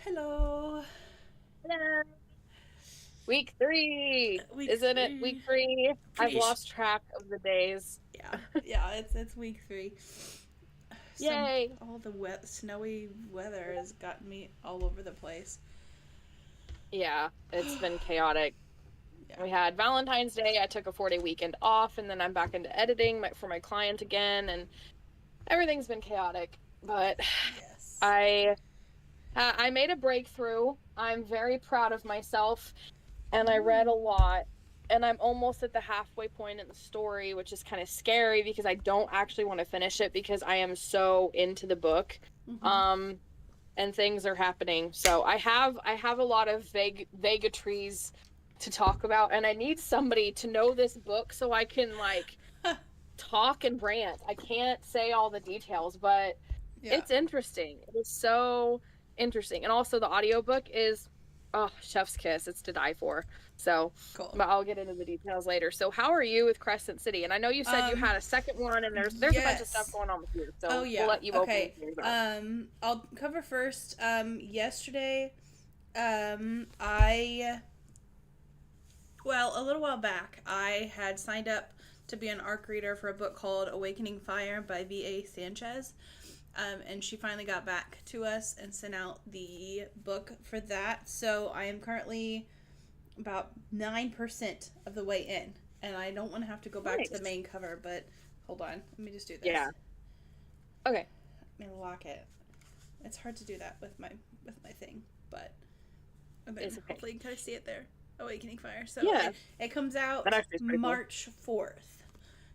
Hello. Hello. Week 3. Week Isn't it week three. 3? I've Pretty lost track of the days. yeah. It's week 3. Yay. All the snowy weather has gotten me all over the place. Yeah, it's been chaotic. Yeah. We had Valentine's Day. I took a 4-day weekend off, and then I'm back into editing for my client again, and everything's been chaotic. But Yes. I made a breakthrough. I'm very proud of myself, and I read a lot. And I'm almost at the halfway point in the story, which is kind of scary because I don't actually want to finish it because I am so into the book. Mm-hmm. Um, and things are happening. So I have a lot of vagaries to talk about, and I need somebody to know this book so I can like talk and rant. I can't say all the details, but Yeah. it's interesting. It is so interesting. And also the audiobook is chef's kiss. It's to die for. So, Cool. but I'll get into the details later. So how are you with Crescent City? And I know you said you had a second one and there's a bunch of stuff Yes. going on with you. Oh So we'll yeah. let you open Okay. things up. I'll cover first. Yesterday, I a little while back, I had signed up to be an ARC reader for a book called Awakening Fire by V.A. Sanchez. And she finally got back to us and sent out the book for that. So I am currently about 9% of the way in. And I don't want to have to go back to the Nice. main cover, but hold on. Let me just do this. Yeah. Okay. I'm going to lock it. It's hard to do that with my thing, but and then It's okay. hopefully you can kind of see it there. Awakening Fire. So Yeah. it comes out That actually is pretty cool. March 4th.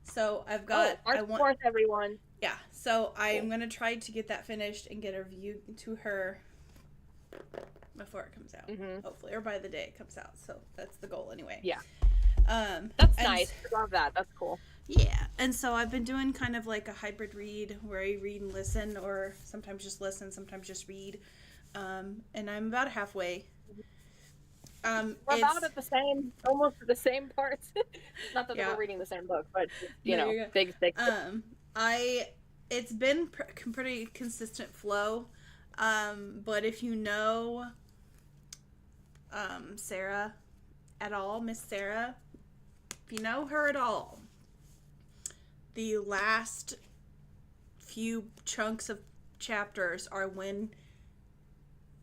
So I've Oh, got March 4th, everyone. yeah. So I'm gonna try to get that finished and get a review to her before it comes out, hopefully, or by the day it comes out. So that's the goal anyway. Yeah. Um, That's and nice. I love that. That's cool. Yeah, and so I've been doing kind of like a hybrid read where I read and listen, or sometimes just listen, sometimes just read. And I'm about halfway. We're about at the same, almost at the same parts. Not that Yeah. we're reading the same book, but No, you're good. big stick. It's been pretty consistent flow. But if you know, Sarah at all, Miss Sarah, if you know her at all, the last few chunks of chapters are when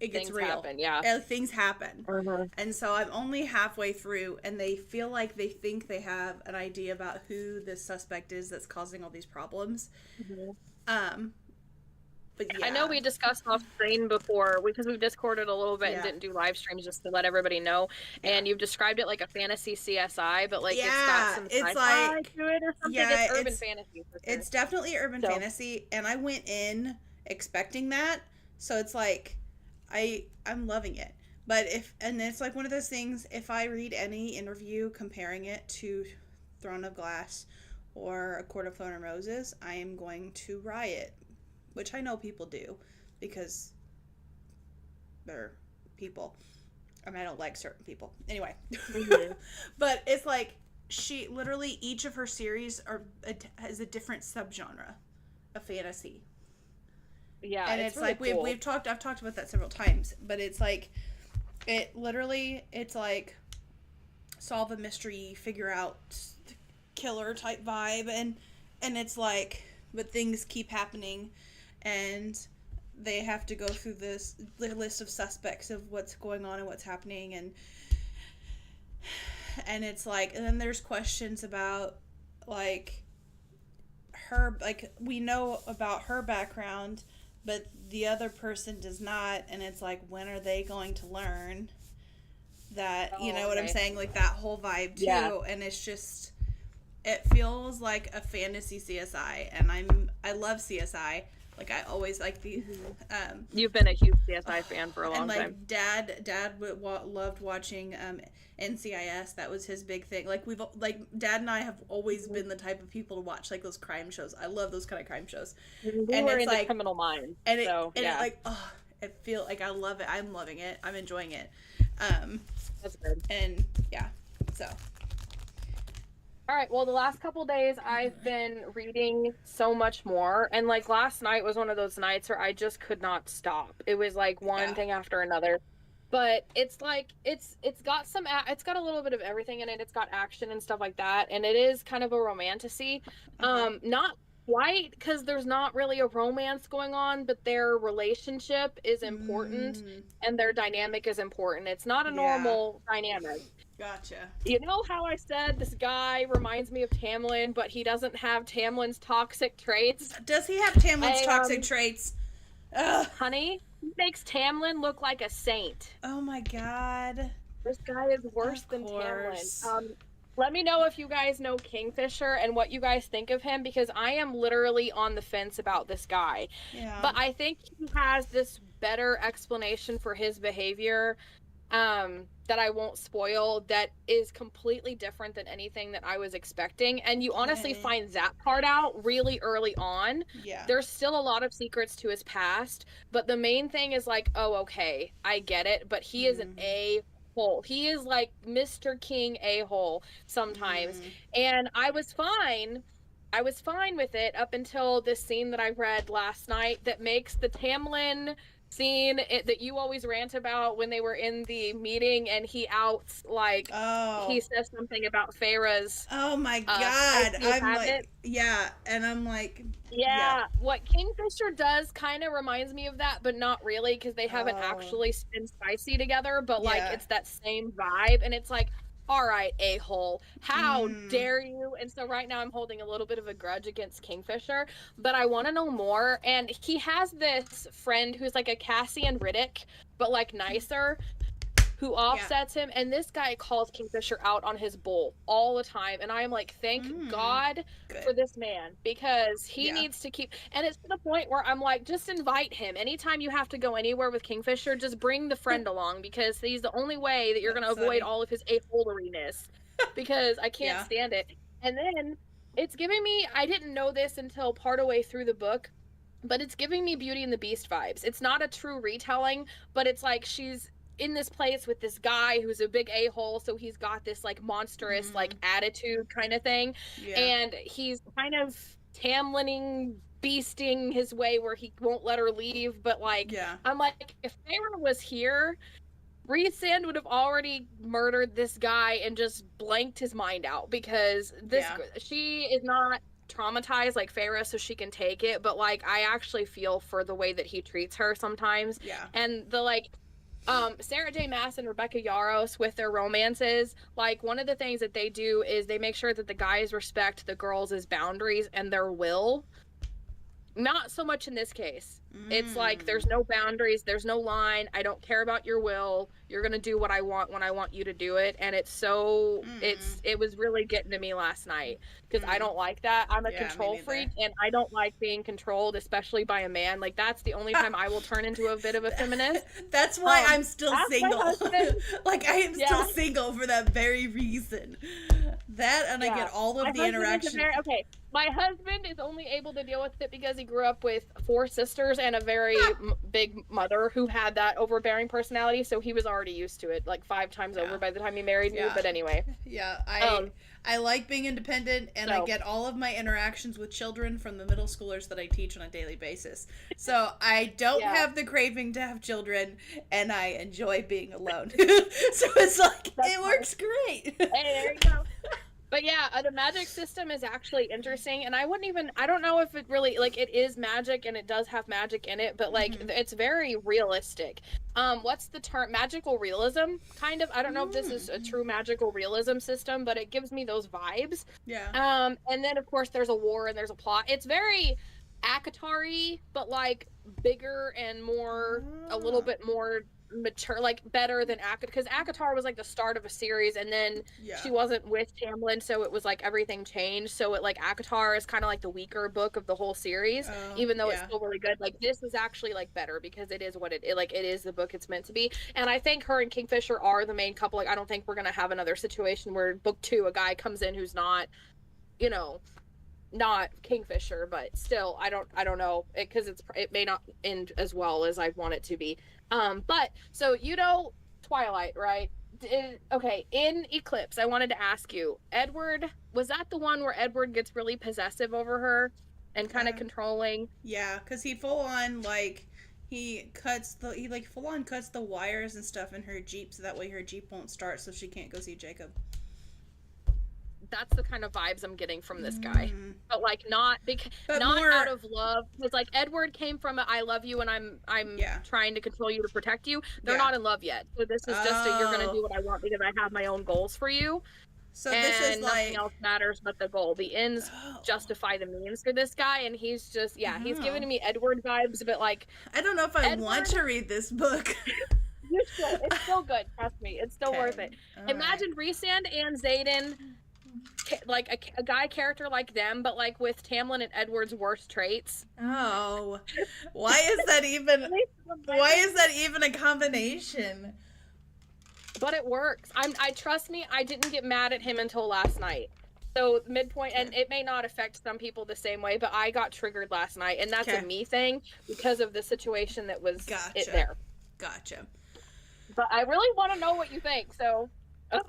it gets Things real. happen, yeah. Things happen. And so I'm only halfway through, and they feel like they think they have an idea about who the suspect is that's causing all these problems. But yeah. I know we discussed off screen before because we've Discorded a little bit and Yeah. didn't do live streams just to let everybody know. Yeah. And you've described it like a fantasy CSI, but like Yeah, it's got some it's sci-fi like- to it or something. yeah, it's urban it's- fantasy for sure. It's definitely urban fantasy, and I went in expecting that, so it's like I'm loving it. But it's like one of those things, if I read any interview comparing it to Throne of Glass or A Court of Thorn and Roses, I am going to riot, which I know people do because they're people, and I don't like certain people anyway. But it's like she literally, each of her series has a different subgenre of fantasy. Yeah, And it's really like cool. I've talked about that several times, but it's like it's like solve a mystery, figure out the killer type vibe, and it's like, but things keep happening, and they have to go through this list of suspects of what's going on and what's happening, and it's like, and then there's questions about like her, like we know about her background, but the other person does not, and it's like, when are they going to learn that? You know what I'm saying? Like that whole vibe too. Yeah. And it's just, it feels like a fantasy CSI, and I love CSI. Like I always like the You've been a huge CSI fan for a long and like time. dad loved watching NCIS. That was his big thing. Like Dad and I have always been the type of people to watch like those crime shows. I love those kind of crime shows. We and were it's into like Criminal Minds. and it so, and yeah. it like, oh, it feel like I love it. I'm loving it. I'm enjoying it. That's good. And yeah. So All All right, well, the last couple days I've been reading so much more, and like last night was one of those nights where I just could not stop. It was like one Yeah. thing after another. But it's like it's got it's got a little bit of everything in it. It's got action and stuff like that, and it is kind of a romantasy. Uh-huh. Not quite, because there's not really a romance going on, but their relationship is important Mm, and their dynamic is important. It's not a yeah. normal dynamic. Gotcha. You know how I said this guy reminds me of Tamlin, but he doesn't have Tamlin's toxic traits? Does he have Tamlin's I, toxic traits? Ugh. honey, he makes Tamlin look like a saint. Oh my god. This guy is worse Of than Tamlin. course. Let me know if you guys know Kingfisher and what you guys think of him, because I am literally on the fence about this guy. Yeah. But I think he has this better explanation for his behavior, that I won't spoil, that is completely different than anything that I was expecting. And you honestly Okay. find that part out really early on. Yeah. There's still a lot of secrets to his past, but the main thing is like, oh, okay, I get it. But he is an a-hole. He is like Mr. King a-hole sometimes. And I was fine with it up until this scene that I read last night that makes the Tamlin scene that you always rant about, when they were in the meeting and he outs, like, he says something about Feyre's Oh my god. spicy I'm habit. like, yeah, and I'm like, Yeah, what Kingfisher does kind of reminds me of that, but not really, because they haven't actually been spicy together, but like it's that same vibe, and it's like, all right, a-hole, how dare you? And so right now I'm holding a little bit of a grudge against Kingfisher, but I want to know more. And he has this friend who's like a Cassian Riddick, but like nicer, who offsets him, and this guy calls Kingfisher out on his bull all the time, and I'm like, thank God for this man, because he needs to keep, and it's to the point where I'm like, just invite him anytime you have to go anywhere with Kingfisher, just bring the friend along, because he's the only way that you're going to avoid all of his a-holery-ness, because I can't stand it. And then it's giving me, I didn't know this until part of the way through the book, but it's giving me Beauty and the Beast vibes. It's not a true retelling, but it's like she's in this place with this guy who's a big a-hole, so he's got this like monstrous like attitude kind of thing, and he's kind of Tamlining, beasting his way where he won't let her leave, but like I'm like, if Feyre was here, Rhysand would have already murdered this guy and just blanked his mind out, because this she is not traumatized like Feyre, so she can take it, but like I actually feel for the way that he treats her sometimes. And the like Sarah J. Maas and Rebecca Yarros with their romances, like one of the things that they do is they make sure that the guys respect the girls' boundaries and their will. Not so much in this case. It's like there's no boundaries, there's no line. I don't care about your will. You're gonna do what I want when I want you to do it, and it's so it was really getting to me last night, because I don't like that. I'm a control freak, and I don't like being controlled, especially by a man. Like that's the only time I will turn into a bit of a feminist. That's why I'm still single. Like I am still single for that very reason. That, and I get all of the interaction. Okay, my husband is only able to deal with it because he grew up with 4 sisters and a very big mother who had that overbearing personality, so he was already used to it like 5 times over by the time he married me. But anyway, I like being independent, and I get all of my interactions with children from the middle schoolers that I teach on a daily basis. So I don't have the craving to have children, and I enjoy being alone. So it's like, it works great. Hey, there you go. But yeah, the magic system is actually interesting, and I don't know if it really, like, it is magic and it does have magic in it, but like it's very realistic. What's the term? Magical realism, kind of. I don't know if this is a true magical realism system, but it gives me those vibes. And then of course there's a war and there's a plot. It's very ACOTAR-y, but like bigger and more, a little bit more mature, like better than ACOTAR, because ACOTAR was like the start of a series, and then she wasn't with Tamlin, so it was like everything changed. So it, like, ACOTAR is kind of like the weaker book of the whole series, even though it's still really good. Like this is actually like better because it is what it is the book it's meant to be. And I think her and Kingfisher are the main couple. Like I don't think we're gonna have another situation where book 2 a guy comes in who's not, you know, not Kingfisher, but still I don't know, because it may not end as well as I want it to be. But so, you know, Twilight, right? okay, in Eclipse, I wanted to ask you, Edward, was that the one where Edward gets really possessive over her and kind of controlling? Yeah, because he full on, like, he like full on cuts the wires and stuff in her Jeep so that way her Jeep won't start so she can't go see Jacob. That's the kind of vibes I'm getting from this guy. But like not more out of love. Because like Edward came from a, I love you and I'm trying to control you to protect you. They're not in love yet. So this is just you're gonna do what I want because I have my own goals for you. So and this is nothing like else matters but the goal. The ends justify the means for this guy, and he's just he's giving me Edward vibes, but like I don't know if I want to read this book. It's still good, trust me. It's still worth it. Imagine Rhysand and Xaden, like a guy character like them, but like with Tamlin and Edward's worst traits. Oh, why is that even a combination? But it works. I trust me, I didn't get mad at him until last night. So midpoint, and it may not affect some people the same way, but I got triggered last night, and that's a me thing because of the situation that was it there. Gotcha. But I really want to know what you think, so I'm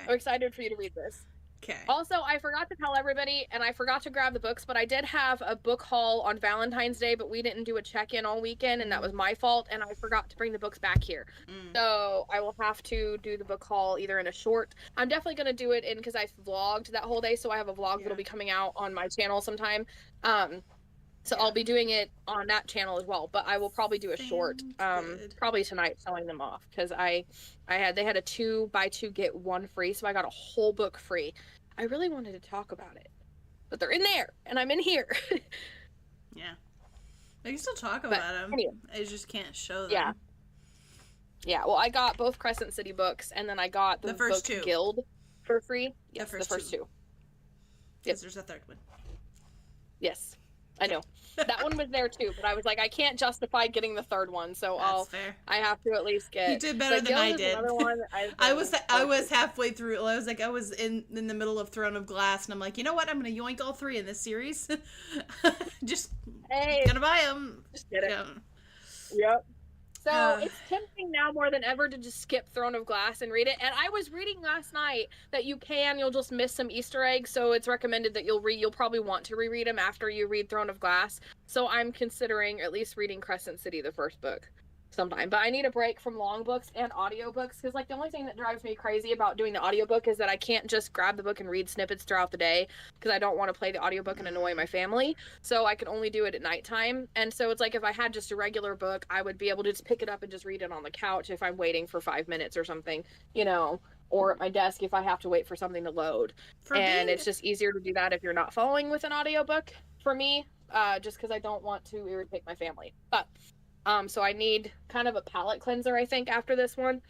excited for you to read this. Okay. Also, I forgot to tell everybody, and I forgot to grab the books, but I did have a book haul on Valentine's Day, but we didn't do a check-in all weekend, and that was my fault, and I forgot to bring the books back here. So I will have to do the book haul either in a short. I'm definitely going to do it in because I vlogged that whole day, so I have a vlog that'll be coming out on my channel sometime. So I'll be doing it on that channel as well, but I will probably do a short, probably tonight, selling them off because they had a 2-buy-2 get 1 free, so I got a whole book free. I really wanted to talk about it, but they're in there and I'm in here. Yeah, I can still talk about them. Anyway. I just can't show them. Yeah. Well, I got both Crescent City books, and then I got the first book 2 Guild for free. Yes, the first two. Yes, there's a third one. Yes. I know. That one was there too, but I was like, I can't justify getting the third one, so I have to at least get. You did better than I did. One I was halfway through. I was in the middle of Throne of Glass, and I'm like, you know what? I'm gonna yoink all 3 in this series. Just gonna buy them. Just get it. Yep. So it's tempting now more than ever to just skip Throne of Glass and read it. And I was reading last night that you'll just miss some Easter eggs. So it's recommended that you'll probably want to reread them after you read Throne of Glass. So I'm considering at least reading Crescent City, the first book, sometime. But I need a break from long books and audiobooks because like the only thing that drives me crazy about doing the audiobook is that I can't just grab the book and read snippets throughout the day because I don't want to play the audiobook and annoy my family. So I can only do it at nighttime. And so it's like if I had just a regular book, I would be able to just pick it up and just read it on the couch if I'm waiting for 5 minutes or something, or at my desk if I have to wait for something to load. It's just easier to do that if you're not following with an audiobook for me, just because I don't want to irritate my family. But so I need kind of a palate cleanser, I think, after this one.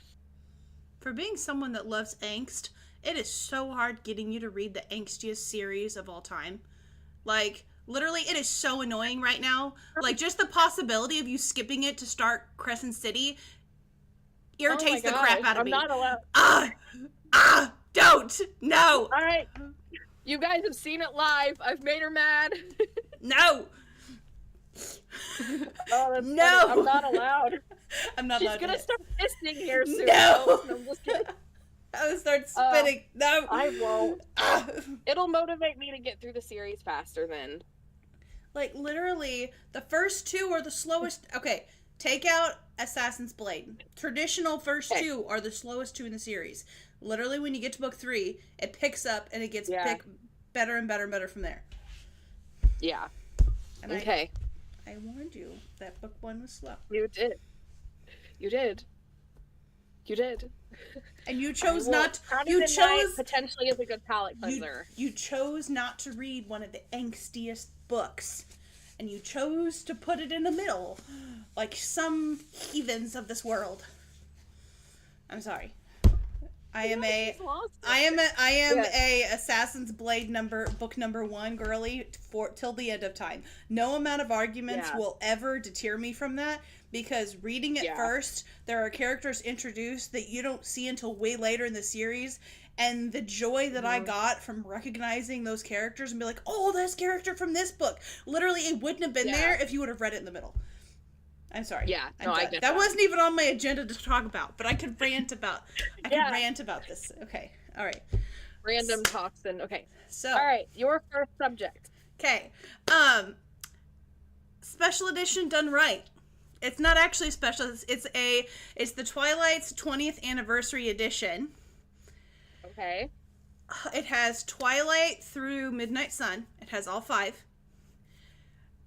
For being someone that loves angst, it is so hard getting you to read the angstiest series of all time. Like, literally, it is so annoying right now. Like, just the possibility of you skipping it to start Crescent City irritates the crap out of me. I'm not allowed. Don't! No! All right. You guys have seen it live. I've made her mad. No! Oh, that's no! Funny. I'm not allowed. I'm not allowed. She's gonna start pissing here soon. No! I'm just kidding. I will start spitting. No! I won't. It'll motivate me to get through the series faster then. Like, literally, the first 2 are the slowest. Okay, take out Assassin's Blade. Traditional first 2 are the slowest 2 in the series. Literally, when you get to book 3, it picks up and it gets better and better and better from there. Yeah. And okay. I warned you that book 1 was slow. You did. You did. You did. And you chose not. You chose potentially as a good palate cleanser. You chose not to read one of the angstiest books, and you chose to put it in the middle, like some heathens of this world. I'm sorry. I am a Assassin's Blade book number 1 girly till the end of time. No amount of arguments will ever deter me from that, because reading it first, there are characters introduced that you don't see until way later in the series, and the joy that I got from recognizing those characters and be like, oh, this character from this book. Literally, it wouldn't have been there if you would have read it in the middle. I'm sorry. Yeah, I'm no, I done. get That that. wasn't even on my agenda to talk about, but I could rant about. I could Yeah. rant about this. Okay. All right. Random toxin. Okay. So. All right, your first subject. Okay. Special edition done right. It's not actually special. It's the Twilight's 20th anniversary edition. Okay. It has Twilight through Midnight Sun. It has all 5.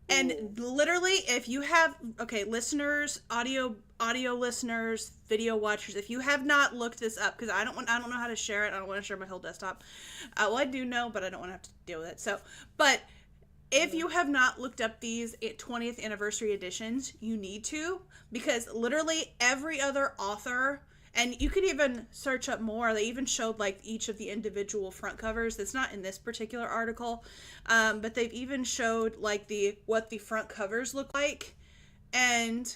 And literally, if you have, listeners, audio listeners, video watchers, if you have not looked this up, because I don't know how to share it. I don't want to share my whole desktop. Well, I do know, but I don't want to have to deal with it. So, but if you have not looked up these 20th anniversary editions, you need to, because literally every other author, and you could even search up more, they even showed like each of the individual front covers. That's not in this particular article, but they've even showed like what the front covers look like, and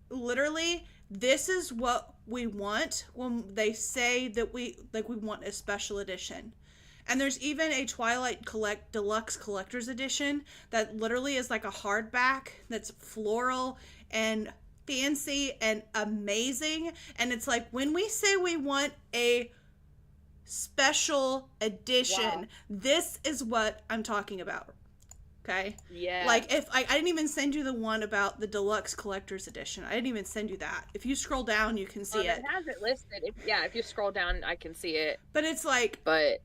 literally this is what we want when they say that we want a special edition. And there's even a Twilight Deluxe Collector's Edition that literally is like a hardback that's floral and fancy and amazing. And it's like, when we say we want a special edition, this is what I'm talking about. Okay? Yeah. Like, if I didn't even send you the one about the Deluxe Collector's Edition. I didn't even send you that. If you scroll down, you can see it. It has it listed. If you scroll down, I can see it. But it's like... But...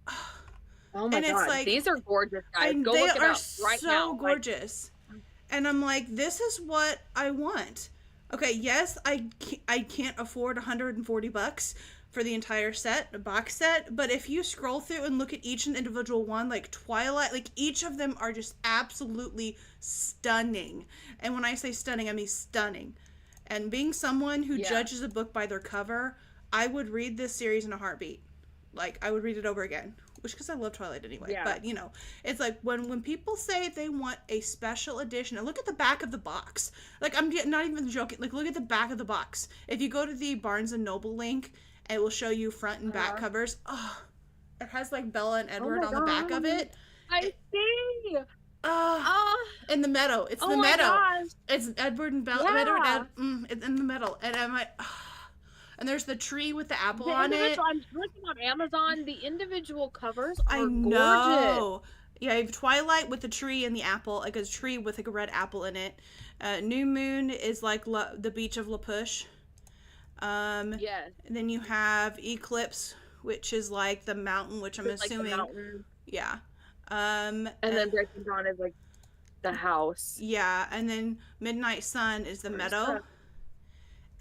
Oh my god, like, these are gorgeous, guys. Go look it up right now. They are so gorgeous. And I'm like, this is what I want. Okay, yes, I can't afford $140 for the entire set, box set, but if you scroll through and look at each individual one, like Twilight, like each of them are just absolutely stunning. And when I say stunning, I mean stunning. And being someone who judges a book by their cover, I would read this series in a heartbeat. Like, I would read it over again. Which, because I love Twilight anyway. Yeah. But, you know, it's like when people say they want a special edition, and look at the back of the box. Like, I'm not even joking. Like, look at the back of the box. If you go to the Barnes & Noble link, it will show you front and back covers. Oh, it has, like, Bella and Edward on the back of it. I see! In the meadow. It's the meadow. Gosh. It's Edward and Bella. Yeah. It's in the middle. And I'm like... And there's the tree with the apple on it. I'm looking on Amazon. The individual covers are gorgeous. Gorgeous. Yeah, you have Twilight with the tree and the apple, like a tree with like a red apple in it. New Moon is like the beach of La Push. Yes. And then you have Eclipse, which is like the mountain, which I'm assuming. Like the mountain. Yeah. And then Breaking Dawn is like the house. Yeah, and then Midnight Sun is the meadow.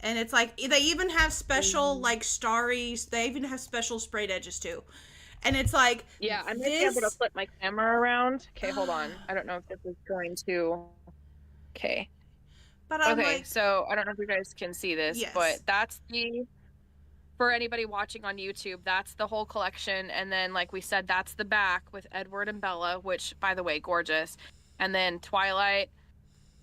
And it's like, they even have special, like, they even have special sprayed edges, too. And it's like... Yeah, I might be able to flip my camera around. Okay, hold on. I don't know if this is going to... Okay. But I'm okay, so I don't know if you guys can see this, but that's for anybody watching on YouTube, that's the whole collection. And then, like we said, that's the back with Edward and Bella, which, by the way, gorgeous. And then Twilight,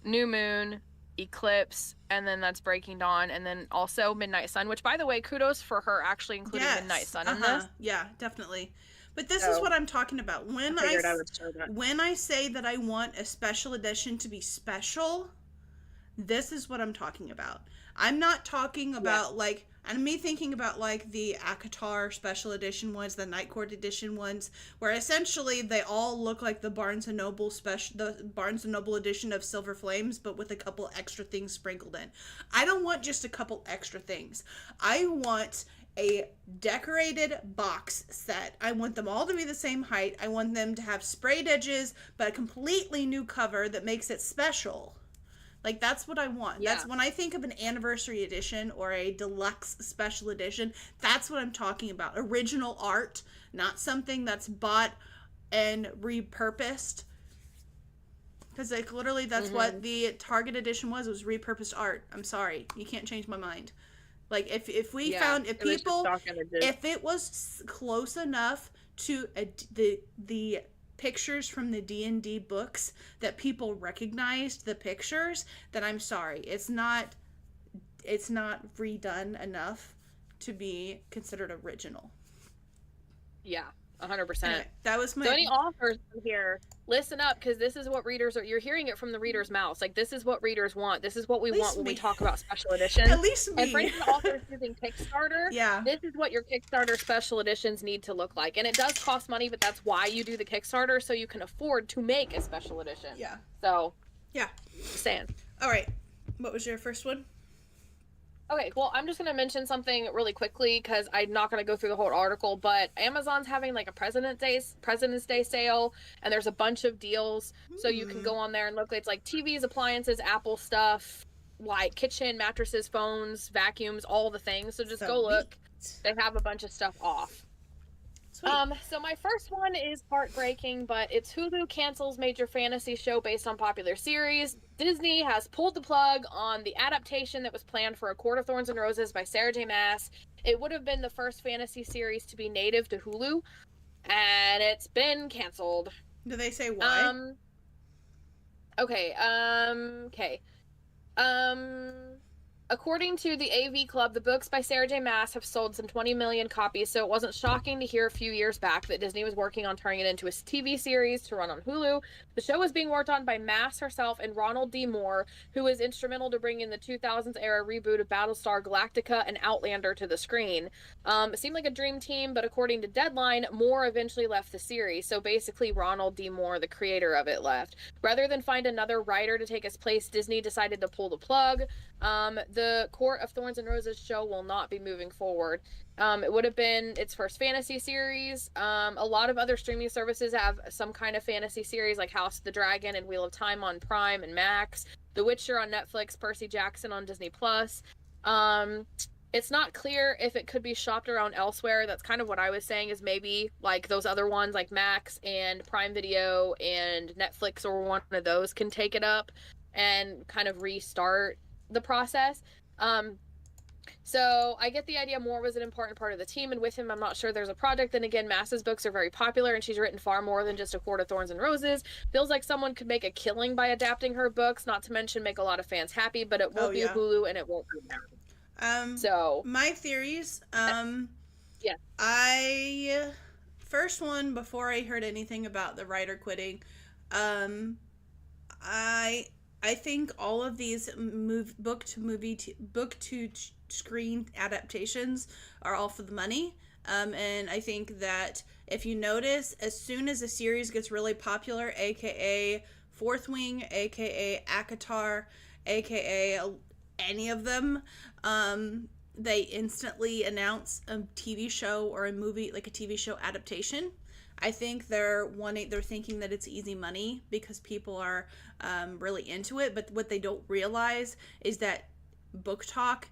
New Moon... Eclipse, and then that's Breaking Dawn, and then also Midnight Sun, which, by the way, kudos for her actually including Midnight Sun in this. Yeah, definitely. But this is what I'm talking about. When I say that I want a special edition to be special, this is what I'm talking about. I'm not talking about and me thinking about like the ACOTAR special edition ones, the Night Court edition ones, where essentially they all look like the Barnes & Noble edition of Silver Flames, but with a couple extra things sprinkled in. I don't want just a couple extra things. I want a decorated box set. I want them all to be the same height. I want them to have sprayed edges, but a completely new cover that makes it special. Like, that's what I want. Yeah. That's when I think of an anniversary edition or a deluxe special edition, that's what I'm talking about. Original art, not something that's bought and repurposed. Because, like, literally that's what the Target edition was repurposed art. I'm sorry. You can't change my mind. Like, if it was close enough to the pictures from the D&D books that people recognized the pictures, then I'm sorry. It's not redone enough to be considered original. Yeah. 100%. Anyway, that was my. So any authors here, listen up, because this is what readers are. You're hearing it from the reader's mouth. Like, this is what readers want. This is what we want when we talk about special editions. At least me. And for any authors using Kickstarter, yeah, this is what your Kickstarter special editions need to look like. And it does cost money, but that's why you do the Kickstarter, so you can afford to make a special edition. Yeah. So. Yeah. Stand. All right. What was your first one? Okay, well, I'm just going to mention something really quickly because I'm not going to go through the whole article, but Amazon's having like a President's Day sale, and there's a bunch of deals, so you can go on there and look. It's like TVs, appliances, Apple stuff, like kitchen, mattresses, phones, vacuums, all the things. So just go look. They have a bunch of stuff off. Sweet. So my first one is heartbreaking, but it's Hulu cancels major fantasy show based on popular series. Disney has pulled the plug on the adaptation that was planned for A Court of Thorns and Roses by Sarah J. Maas. It would have been the first fantasy series to be native to Hulu, and it's been canceled. Do they say why? Okay. According to the AV Club, the books by Sarah J. Maas have sold some 20 million copies, so it wasn't shocking to hear a few years back that Disney was working on turning it into a TV series to run on Hulu. The show was being worked on by Maas herself and Ronald D. Moore, who was instrumental to bringing the 2000s-era reboot of Battlestar Galactica and Outlander to the screen. It seemed like a dream team, but according to Deadline, Moore eventually left the series, so basically Ronald D. Moore, the creator of it, left. Rather than find another writer to take his place, Disney decided to pull the plug. The Court of Thorns and Roses show will not be moving forward. It would have been its first fantasy series. A lot of other streaming services have some kind of fantasy series like House of the Dragon and Wheel of Time on Prime and Max, The Witcher on Netflix, Percy Jackson on Disney+. It's not clear if it could be shopped around elsewhere. That's kind of what I was saying, is maybe like those other ones like Max and Prime Video and Netflix or one of those can take it up and kind of restart the process. So I get the idea Moore was an important part of the team, and with him I'm not sure there's a project. Then again, Mass's books are very popular and she's written far more than just A Court of Thorns and Roses. Feels like someone could make a killing by adapting her books, not to mention make a lot of fans happy, but it won't be a Hulu and it won't be there. So my theories, yeah. First one, before I heard anything about the writer quitting, I think all of these book to screen adaptations are all for the money. And I think that if you notice, as soon as a series gets really popular, aka Fourth Wing, aka ACOTAR, aka any of them, they instantly announce a TV show or a movie, like a TV show adaptation. I think they're thinking that it's easy money because people are really into it, but what they don't realize is that book talk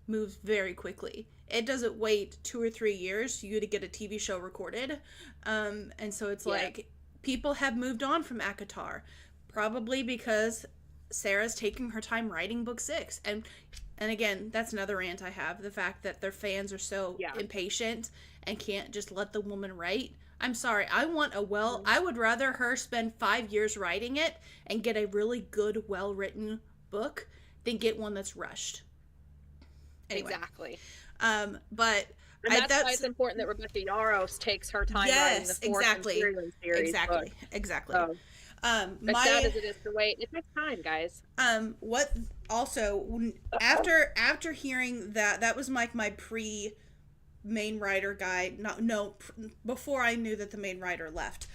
moves very quickly. It doesn't wait 2 or 3 years for you to get a TV show recorded, and so it's like people have moved on from ACOTAR, probably because Sarah's taking her time writing book 6, and again, that's another rant I have, the fact that their fans are so impatient and can't just let the woman write. I'm sorry, I would rather her spend 5 years writing it and get a really good, well-written book than get one that's rushed. Anyway. Exactly. But and that's why it's important that Rebecca Yarros takes her time writing the fourth and series book. Exactly. So, as sad as it is to wait, it takes time, guys. What also after hearing that was like my main writer guy, before I knew that the main writer left.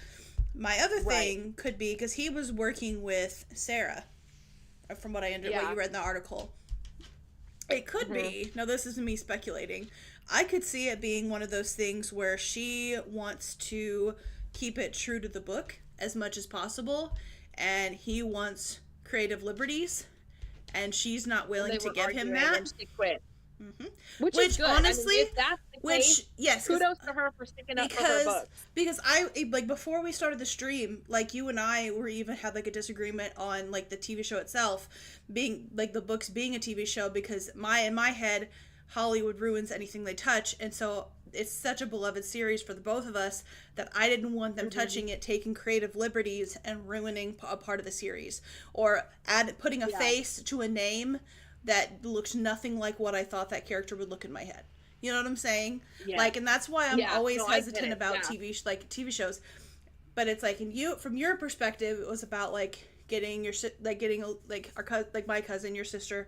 My other thing could be because he was working with Sarah, from what I what you read in the article. It could be. Now, this is me speculating. I could see it being one of those things where she wants to keep it true to the book as much as possible, and he wants creative liberties, and she's not willing to give him that. And she quit. Mm-hmm. Which is good. Honestly, if that's the case, yes, kudos to her for sticking up for her books. Because I before we started the stream, like you and I were even had like a disagreement on like the TV show itself being like the books being a TV show, because in my head Hollywood ruins anything they touch, and so it's such a beloved series for the both of us that I didn't want them touching it, taking creative liberties and ruining a part of the series, or putting a face to a name that looks nothing like what I thought that character would look in my head. You know what I'm saying? Yeah. Like, and that's why I'm always No, I get hesitant it. about Yeah. TV shows. But it's like, and you, from your perspective, it was about like getting like my cousin, your sister,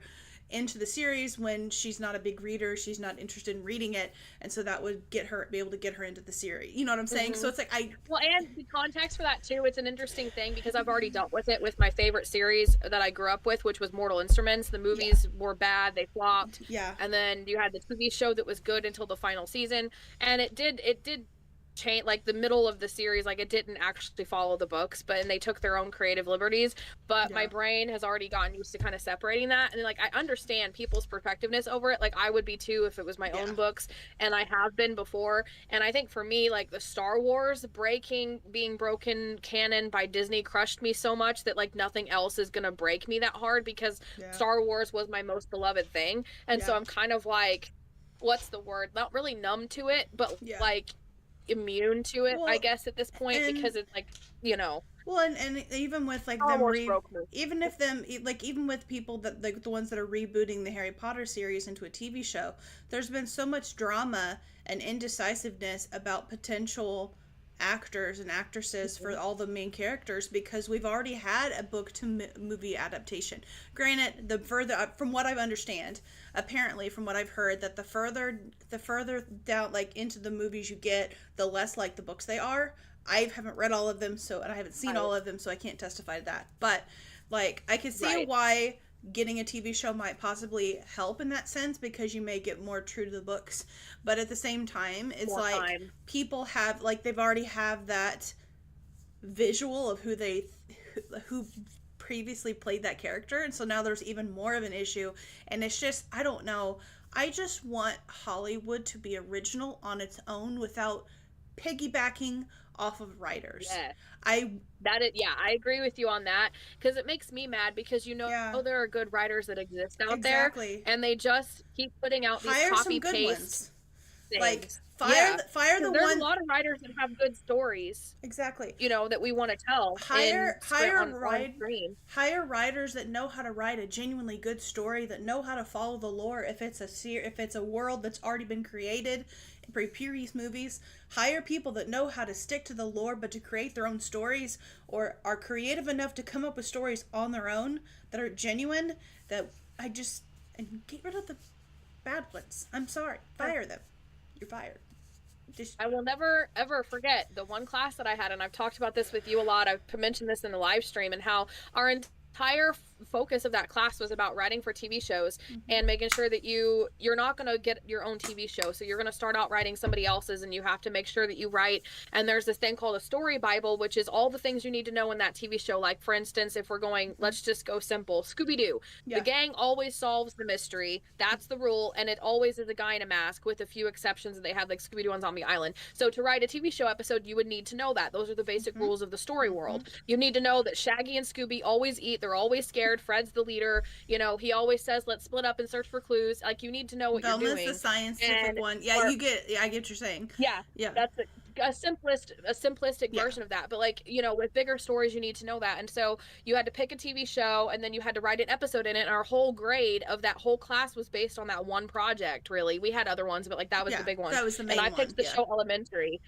into the series when she's not a big reader, she's not interested in reading it, and so that would be able to get her into the series. You know what I'm saying? So it's like Well, and the context for that too, it's an interesting thing because I've already dealt with it with my favorite series that I grew up with, which was Mortal Instruments. The movies were bad, they flopped. Yeah. And then you had the TV show that was good until the final season, and it did change, like the middle of the series, like it didn't actually follow the books, and they took their own creative liberties. But my brain has already gotten used to kind of separating that, and like I understand people's perspectiveness over it. Like I would be too if it was my own books, and I have been before. And I think for me, like the Star Wars being broken canon by Disney crushed me so much that like nothing else is gonna break me that hard, because Star Wars was my most beloved thing. And so I'm kind of like, what's the word, not really numb to it, but like immune to it, I guess, at this point, because it's like, you know. Well, and even with like even with people that like the ones that are rebooting the Harry Potter series into a TV show, there's been so much drama and indecisiveness about potential actors and actresses for all the main characters, because we've already had a book to movie adaptation. Granted, the further, from what I understand, apparently from what I've heard, that the further down like into the movies you get, the less like the books they are. I haven't read all of them, and I haven't seen all of them, so I can't testify to that. But like, I could see why getting a TV show might possibly help in that sense, because you may get more true to the books. But at the same time, it's more like time. People have, like, they've already have that visual of who previously played that character, and so now there's even more of an issue. And it's just, I don't know, I just want Hollywood to be original on its own without piggybacking off of writers. I agree with you on that, because it makes me mad, because there are good writers that exist out there, and they just keep putting out these copy paste things. Like fire the one. There's a lot of writers that have good stories. Exactly. That we want to tell. Hire writers that know how to write a genuinely good story, that know how to follow the lore. If it's a world that's already been created in previous movies, hire people that know how to stick to the lore, but to create their own stories, or are creative enough to come up with stories on their own that are genuine. And get rid of the bad ones. I'm sorry, fire them. You're fired. I will never ever forget the one class that I had, and I've talked about this with you a lot. I've mentioned this in the live stream, and how our entire focus of that class was about writing for TV shows, and making sure that you're not going to get your own TV show. So you're going to start out writing somebody else's, and you have to make sure that you write. And there's this thing called a story Bible, which is all the things you need to know in that TV show. Like, for instance, if we're going, let's just go simple, Scooby-Doo. The gang always solves the mystery. That's the rule. And it always is a guy in a mask, with a few exceptions that they have, like Scooby-Doo on Zombie Island. So to write a TV show episode, you would need to know that. Those are the basic rules of the story world. You need to know that Shaggy and Scooby always eat. They're always scared. Fred's the leader. He always says, let's split up and search for clues. Like, you need to know what you're doing. The scientific one. I get what you're saying. That's a simplistic version of that. But like, with bigger stories, you need to know that. And so you had to pick a TV show, and then you had to write an episode in it. And our whole grade of that whole class was based on that one project. Really, we had other ones, but like that was the big one. That was the main one. And I picked the show Elementary.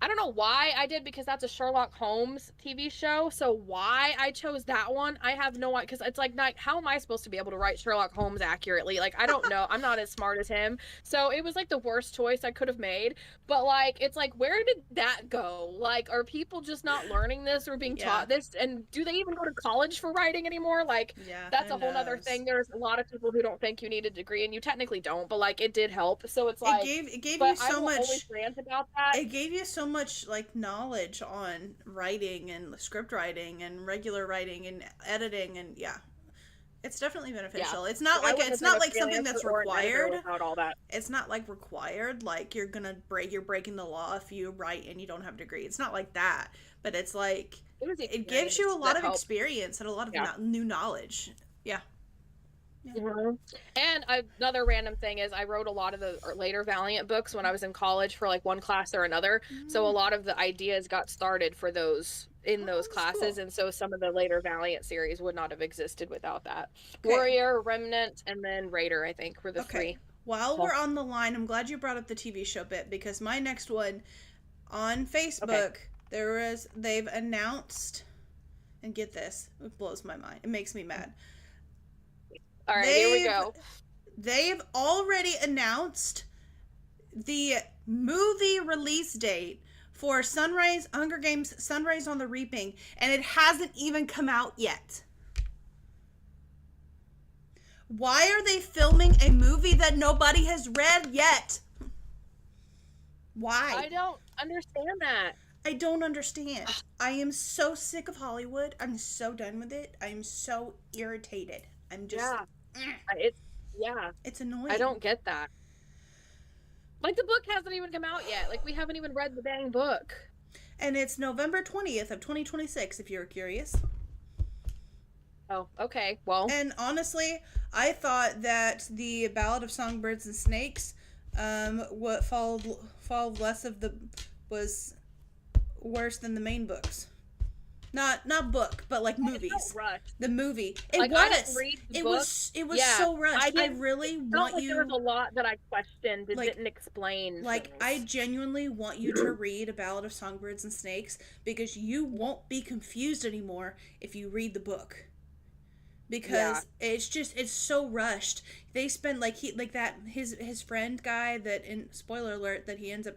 I don't know why I did, because that's a Sherlock Holmes TV show. So why I chose that one, I have no idea. Because it's like, how am I supposed to be able to write Sherlock Holmes accurately? Like, I don't know. I'm not as smart as him. So it was like the worst choice I could have made. But like, it's like, where did that go? Like, are people just not learning this or being taught this? And do they even go to college for writing anymore? Like, that's a whole other thing. There's a lot of people who don't think you need a degree, and you technically don't. But like, it did help. So it's like, it gave you so much. Always rant about that. It gave you so much like knowledge on writing and script writing and regular writing and editing, and it's definitely beneficial. It's not like something that's required. All that. It's not like required, like you're breaking the law if you write and you don't have a degree. It's not like that, but it's like it gives you a lot of experience and a lot of new knowledge. And another random thing is, I wrote a lot of the later Valiant books when I was in college for like one class or another. So a lot of the ideas got started for those in those classes. Cool. And so some of the later Valiant series would not have existed without that. Okay. Warrior, Remnant, and then Raider, I think, were the three. while we're on the line, I'm glad you brought up the TV show bit, because my next one on Facebook, they've announced, and get this, it blows my mind. It makes me mad. All right, here we go. They've already announced the movie release date for Hunger Games Sunrise on the Reaping, and it hasn't even come out yet. Why are they filming a movie that nobody has read yet? Why? I don't understand that. I don't understand. I am so sick of Hollywood. I'm so done with it. I'm so irritated. I'm just... It's annoying. I don't get that. Like, the book hasn't even come out yet. Like, we haven't even read the dang book. And it's November 20th of 2026, if you're curious. Oh, okay. Well. And honestly, I thought that the Ballad of Songbirds and Snakes, what followed less of was worse than the main books. Not book, but like movies. The movie. It was so rushed. I really want you. There was a lot that I questioned and didn't explain. Like, I genuinely want you to read A Ballad of Songbirds and Snakes, because you won't be confused anymore if you read the book. Because it's so rushed. They spend his friend guy that, in spoiler alert, that he ends up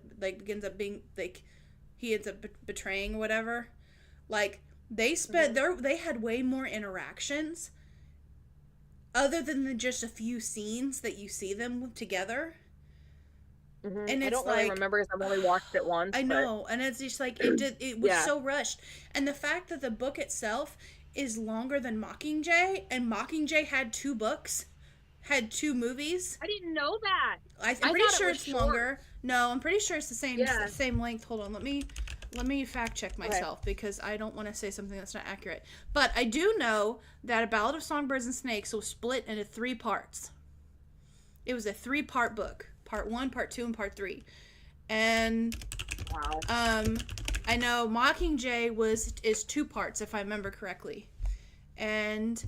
betraying or whatever. Like, they spent they had way more interactions other than just a few scenes that you see them together. Mm-hmm. And it's, I don't really remember, because I've only watched it once. I know, and it's just like it was so rushed. And the fact that the book itself is longer than Mockingjay, and Mockingjay had 2 books, had 2 movies. I didn't know that. I'm pretty sure it's longer. No, I'm pretty sure it's the same length. Hold on, let me fact check myself, because I don't want to say something that's not accurate. But I do know that A Ballad of Songbirds and Snakes was split into 3 parts. It was a 3-part book. Part 1, Part 2, and Part 3. And I know Mockingjay is 2 parts, if I remember correctly. And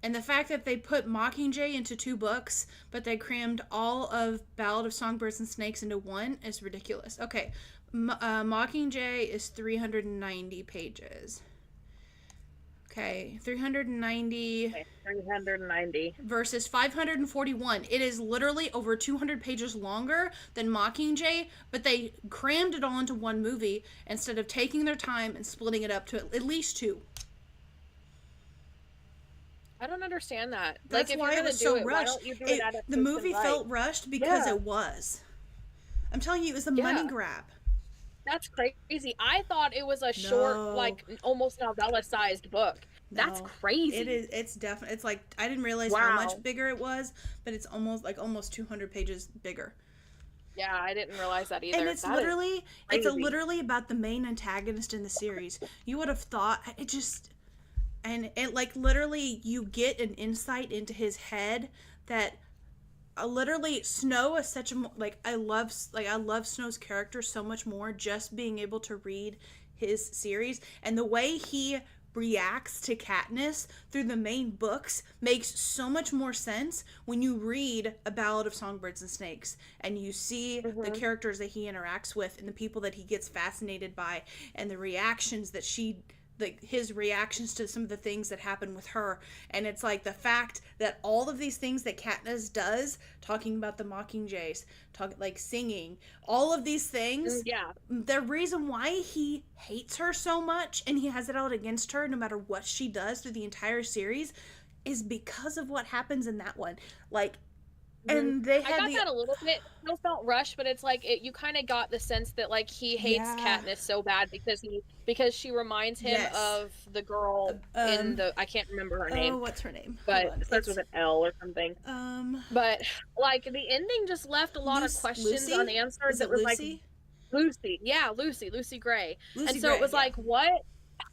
and the fact that they put Mockingjay into 2 books, but they crammed all of Ballad of Songbirds and Snakes into 1 is ridiculous. Okay, Mockingjay is 390 pages. Okay, 390 versus 541. It is literally over 200 pages longer than Mockingjay, but they crammed it all into 1 movie instead of taking their time and splitting it up to at least 2. I don't understand that. That's why it was so rushed. The movie felt rushed because it was. I'm telling you, it was a money grab. That's crazy. I thought it was a short, like, almost novella-sized book. No, that's crazy. It is. It's definitely. It's like, I didn't realize how much bigger it was, but it's almost 200 pages bigger. Yeah, I didn't realize that either. And it's literally about the main antagonist in the series. You would have thought and it, like, literally you get an insight into his head that literally Snow is such a, I love Snow's character so much more just being able to read his series, and the way he reacts to Katniss through the main books makes so much more sense when you read A Ballad of Songbirds and Snakes and you see the characters that he interacts with and the people that he gets fascinated by and the reactions that his reactions to some of the things that happen with her. And it's like the fact that all of these things that Katniss does, talking about the Mockingjays, singing, all of these things, the reason why he hates her so much and he has it out against her no matter what she does through the entire series is because of what happens in that one. And they had I got that a little bit. It still felt rushed, but it's like you kind of got the sense that he hates Katniss so bad because she reminds him of the girl in the, I can't remember her name. Oh, what's her name? But it starts with an L or something. But the ending just left a lot of questions unanswered. Is it Lucy? Lucy Gray. And so it was what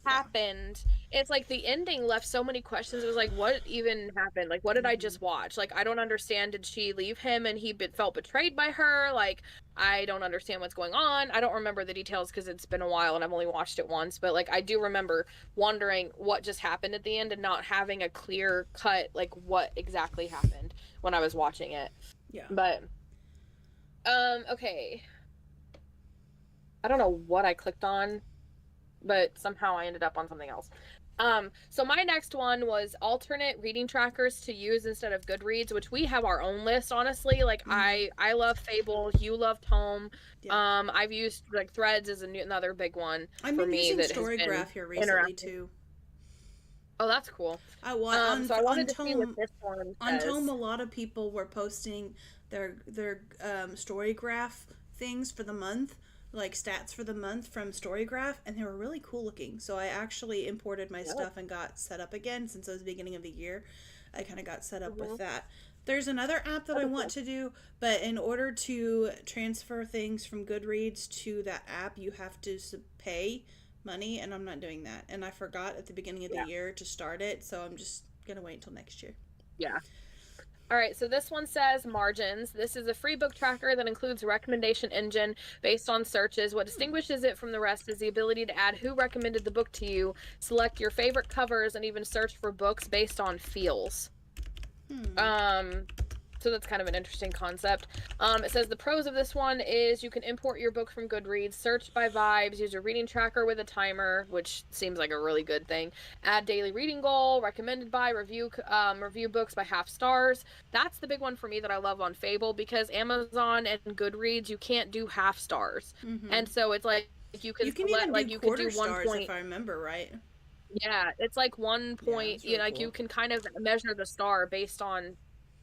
happened it's like the ending left so many questions. It was like, what even happened? Like, what did I just watch? Like, I don't understand. Did she leave him and he felt betrayed by her? Like, I don't understand what's going on. I don't remember the details because it's been a while and I've only watched it once. But like, I do remember wondering what just happened at the end and not having a clear cut, like what exactly happened when I was watching it. Yeah. But, okay. I don't know what I clicked on, but somehow I ended up on something else. So my next one was alternate reading trackers to use instead of Goodreads, which we have our own list, honestly. Like I love Fable, you love Tome. Yeah. I've used like Threads as another big one I've for been me using that has been Storygraph here recently interactive. too. Oh, that's cool. I want So I on wanted to see what Tome. this one On Tome, says. a lot of people were posting their Storygraph things for the month, like stats for the month from Storygraph, and they were really cool looking. So I actually imported my Yeah. stuff and got set up again since it was the beginning of the year. I kind of got set up Mm-hmm. with that. There's another app that I That'd be want cool. to do, but in order to transfer things from Goodreads to that app, you have to pay money, and I'm not doing that. And I forgot at the beginning of the Yeah. year to start it, so I'm just gonna wait until next year. Yeah. All right, so this one says margins. This is a free book tracker that includes a recommendation engine based on searches. What distinguishes it from the rest is the ability to add who recommended the book to you, select your favorite covers, and even search for books based on feels. Um, so that's kind of an interesting concept. It says the pros of this one is you can import your book from Goodreads, search by vibes, use a reading tracker with a timer, which seems like a really good thing. Add daily reading goal, recommended by, review books by half stars. That's the big one for me that I love on Fable, because Amazon and Goodreads you can't do half stars, and so it's like you can You can select, even do like you could quarter do one stars point. if I remember right. Yeah, it's like one Yeah, point, it's really like you cool. can kind of measure the star based on,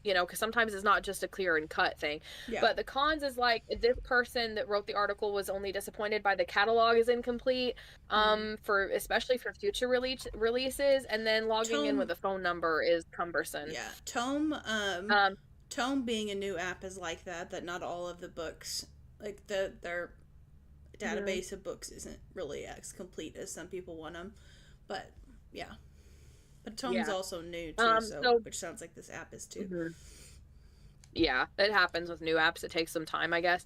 because sometimes it's not just a clear and cut thing. Yeah. But the cons is like this person that wrote the article was only disappointed by the catalog is incomplete, for especially for future releases, and then logging in Tome, with a phone number is cumbersome. yeah, Tome, Um, Tome being a new app is like that. That not all of the books, like their mhm. database of books, isn't really as complete as some people want them. But yeah, but Tome's Yeah. also new too, so So which sounds like this app is too. mhm. Yeah, it happens with new apps. It takes some time, I guess.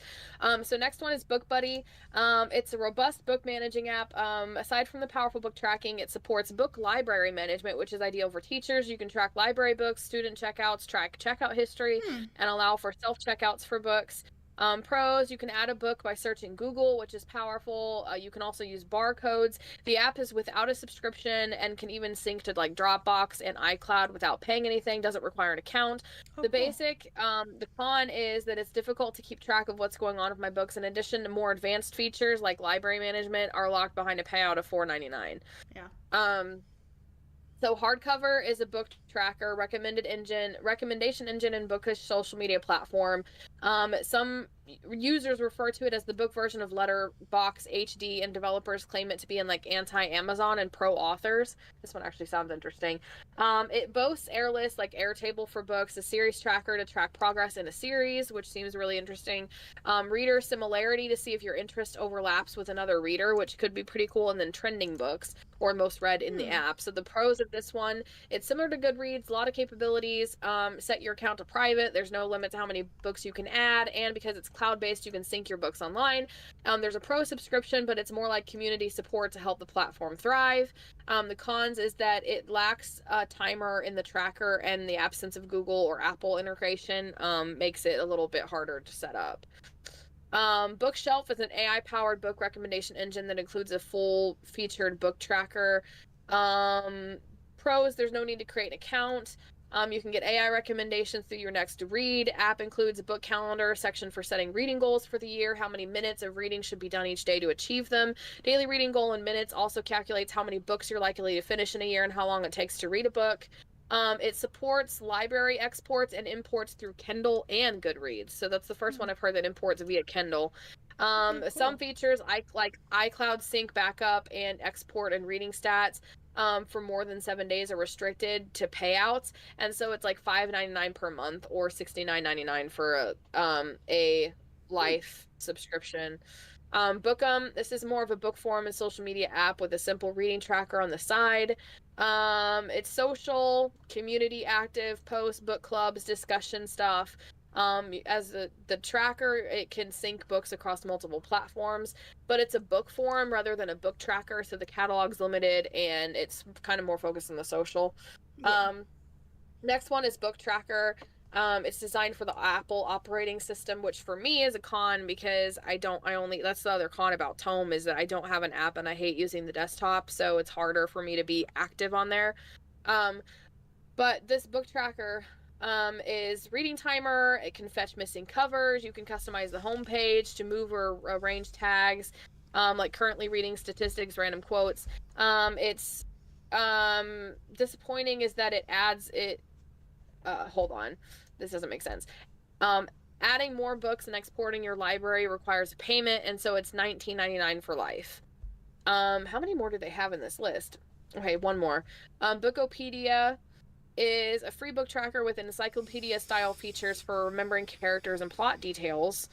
So next one is Book Buddy. It's a robust book managing app. Aside from the powerful book tracking, it supports book library management, which is ideal for teachers. You can track library books, student checkouts, track checkout history, Hmm. and allow for self checkouts for books. Pros, you can add a book by searching Google, which is powerful. You can also use barcodes. The app is without a subscription and can even sync to like Dropbox and iCloud without paying anything, doesn't require an account. Oh, The cool. basic, the con is that it's difficult to keep track of what's going on with my books. In addition to more advanced features like library management are locked behind a payout of $4.99. Yeah. So hardcover is a book tracker, recommendation engine, and bookish social media platform. Some users refer to it as the book version of Letterbox HD, and developers claim it to be in like anti-Amazon and pro-authors. This one actually sounds interesting. It boasts Airlist, like Airtable for books, a series tracker to track progress in a series, which seems really interesting. Reader similarity to see if your interest overlaps with another reader, which could be pretty cool, and then trending books or most read in the app. So the pros of this one, it's similar to Goodreads, a lot of capabilities. Set your account to private. There's no limit to how many books you can add, and because it's cloud-based, you can sync your books online. There's a pro subscription, but it's more like community support to help the platform thrive. The cons is that it lacks a timer in the tracker, and the absence of Google or Apple integration makes it a little bit harder to set up. Bookshelf is an AI-powered book recommendation engine that includes a full featured book tracker. Pros, there's no need to create an account. You can get AI recommendations through your next read. App includes a book calendar section for setting reading goals for the year, how many minutes of reading should be done each day to achieve them. Daily reading goal in minutes also calculates how many books you're likely to finish in a year and how long it takes to read a book. It supports library exports and imports through Kindle and Goodreads. So that's the first one I've heard that imports via Kindle. Okay, cool. Some features like iCloud sync backup and export and reading stats for more than 7 days are restricted to payouts, and so it's like $5.99 per month or $69.99 for a life subscription. Bookum, this is more of a book form and social media app with a simple reading tracker on the side. It's social, community active, posts, book clubs, discussion stuff. As the tracker, it can sync books across multiple platforms, but it's a book form rather than a book tracker, so the catalog's limited and it's kind of more focused on the social. Yeah. Next one is Book Tracker. It's designed for the Apple operating system, which for me is a con because that's the other con about Tome is that I don't have an app and I hate using the desktop, so it's harder for me to be active on there. But this Book Tracker is reading timer. It can fetch missing covers. You can customize the homepage to move or arrange tags, like currently reading statistics, random quotes. It's disappointing is that it adds it. Hold on, this doesn't make sense. Adding more books and exporting your library requires a payment, and so it's $19.99 for life. How many more do they have in this list? Okay, one more. Bookopedia is a free book tracker with encyclopedia style features for remembering characters and plot details.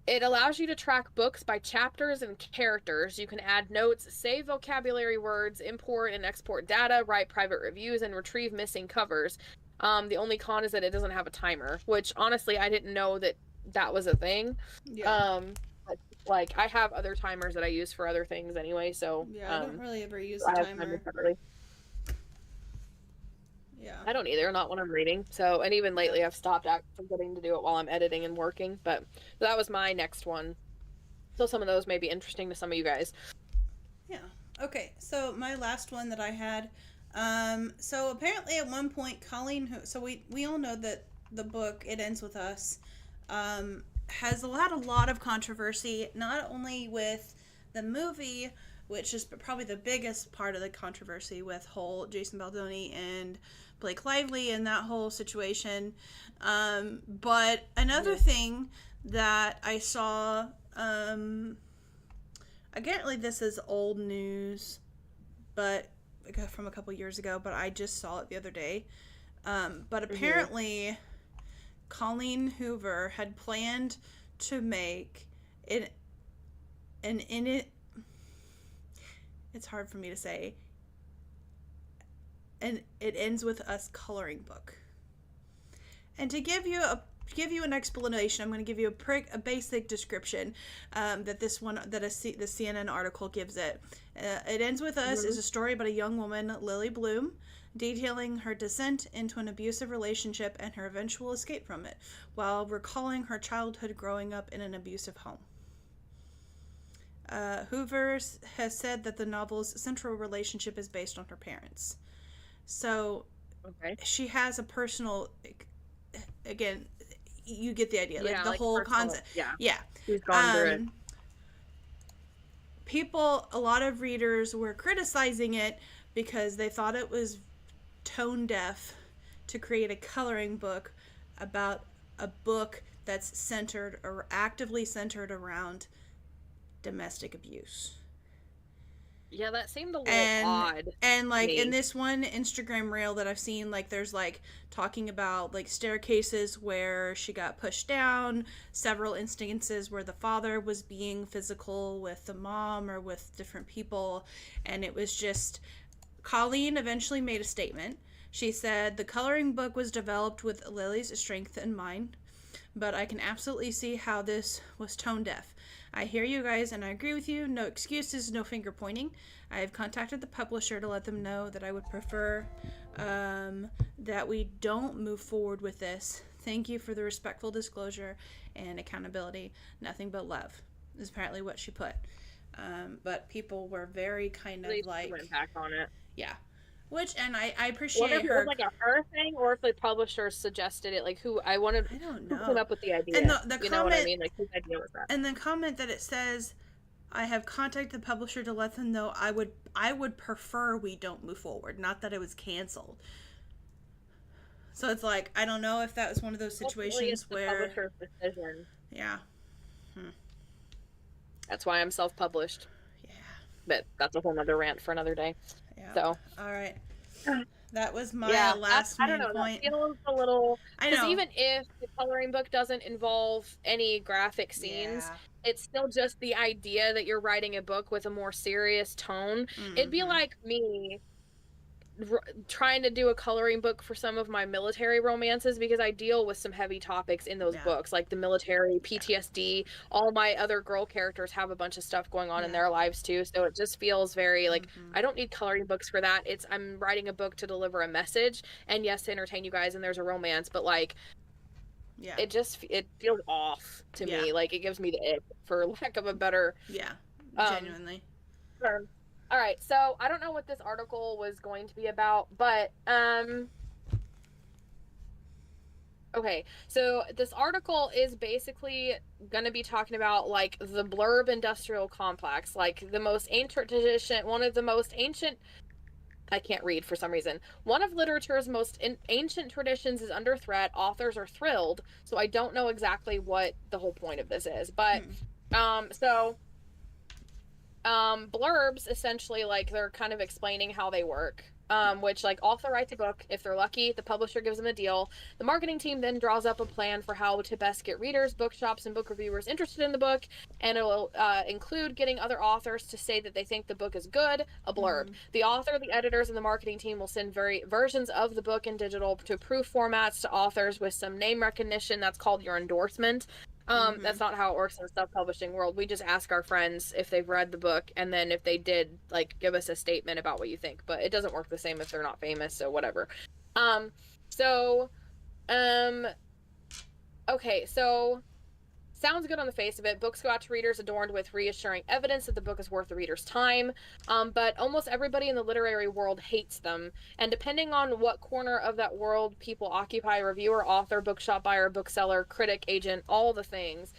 It allows you to track books by chapters and characters. You can add notes, save vocabulary words, import and export data, write private reviews, and retrieve missing covers. The only con is that it doesn't have a timer, which honestly I didn't know that was a thing. Yeah. Like I have other timers that I use for other things anyway, so Yeah, I don't really ever use I the have timers timer. separately. Yeah. I don't either, not when I'm reading. So, and even lately I've stopped forgetting to do it while I'm editing and working, but that was my next one. So some of those may be interesting to some of you guys. Yeah. Okay, so my last one that I had, so apparently at one point Colleen, so we all know that the book It Ends With Us, has had a lot of controversy, not only with the movie, which is probably the biggest part of the controversy with whole Jason Baldoni and Blake Lively and that whole situation, but another thing that I saw, apparently this is old news, but from a couple years ago, but I just saw it the other day. But apparently, Colleen Hoover had planned to make it, and in it, it's hard for me to say, and It Ends With Us coloring book. And to give you an explanation, I'm going to give you a basic description that the CNN article gives it. It Ends With Us is a story about a young woman, Lily Bloom, detailing her descent into an abusive relationship and her eventual escape from it, while recalling her childhood growing up in an abusive home. Hoover has said that the novel's central relationship is based on her parents. So she has a personal, again, you get the idea, like the whole concept. Yeah. She's gone through it. People, a lot of readers were criticizing it because they thought it was tone deaf to create a coloring book about a book that's centered or actively centered around domestic abuse. Yeah, that seemed a little odd. And like in this one Instagram reel that I've seen, like there's like talking about like staircases where she got pushed down, several instances where the father was being physical with the mom or with different people, and it was just, Colleen eventually made a statement. She said, "The coloring book was developed with Lily's strength in mind, but I can absolutely see how this was tone deaf. I hear you guys and I agree with you. No excuses, no finger pointing. I have contacted the publisher to let them know that I would prefer that we don't move forward with this. Thank you for the respectful disclosure and accountability. Nothing but love," is apparently what she put. But people were very kind of like... went back on it. Yeah. Which, and I appreciate her. If it her... was like a her thing, or if the publisher suggested it, like I don't know. Who came up with the idea? And the comment, you know what I mean? Like, whose idea was that? And the comment that it says, "I have contacted the publisher to let them know I would prefer we don't move forward," not that it was canceled. So it's like, I don't know if that was one of those situations where... the publisher's decision. Yeah. That's why I'm self-published. Yeah. But that's a whole nother rant for another day. Yeah. So. All right. That was my last I don't main know, point. that feels a little, I because know. even if the coloring book doesn't involve any graphic scenes, Yeah. it's still just the idea that you're writing a book with a more serious tone. It'd be Mm-hmm. like me trying to do a coloring book for some of my military romances, because I deal with some heavy topics in those Yeah. books, like the military, PTSD. All my other girl characters have a bunch of stuff going on in their lives too, so it just feels very like, I don't need coloring books for that. It's, I'm writing a book to deliver a message, and yes, to entertain you guys, and there's a romance, but like, it feels off to me. Like, it gives me the ick, for lack of a better Genuinely. term. All right, so I don't know what this article was going to be about, but okay, so this article is basically going to be talking about like the blurb industrial complex, like the most ancient tradition, one of the most ancient, I can't read for some reason. One of literature's most ancient traditions is under threat. Authors are thrilled. So I don't know exactly what the whole point of this is, but blurbs, essentially, like, they're kind of explaining how they work. Which, like, author writes a book. If they're lucky, the publisher gives them a deal. The marketing team then draws up a plan for how to best get readers, bookshops, and book reviewers interested in the book, and it will include getting other authors to say that they think the book is good, a blurb. The author, the editors, and the marketing team will send versions of the book in digital to approved formats to authors with some name recognition. That's called your endorsement. That's not how it works in the self-publishing world. We just ask our friends if they've read the book, and then if they did, like, give us a statement about what you think. But it doesn't work the same if they're not famous, so whatever. Okay, so sounds good on the face of it. Books go out to readers adorned with reassuring evidence that the book is worth the reader's time. But almost everybody in the literary world hates them. And depending on what corner of that world people occupy, reviewer, author, bookshop buyer, bookseller, critic, agent, all the things,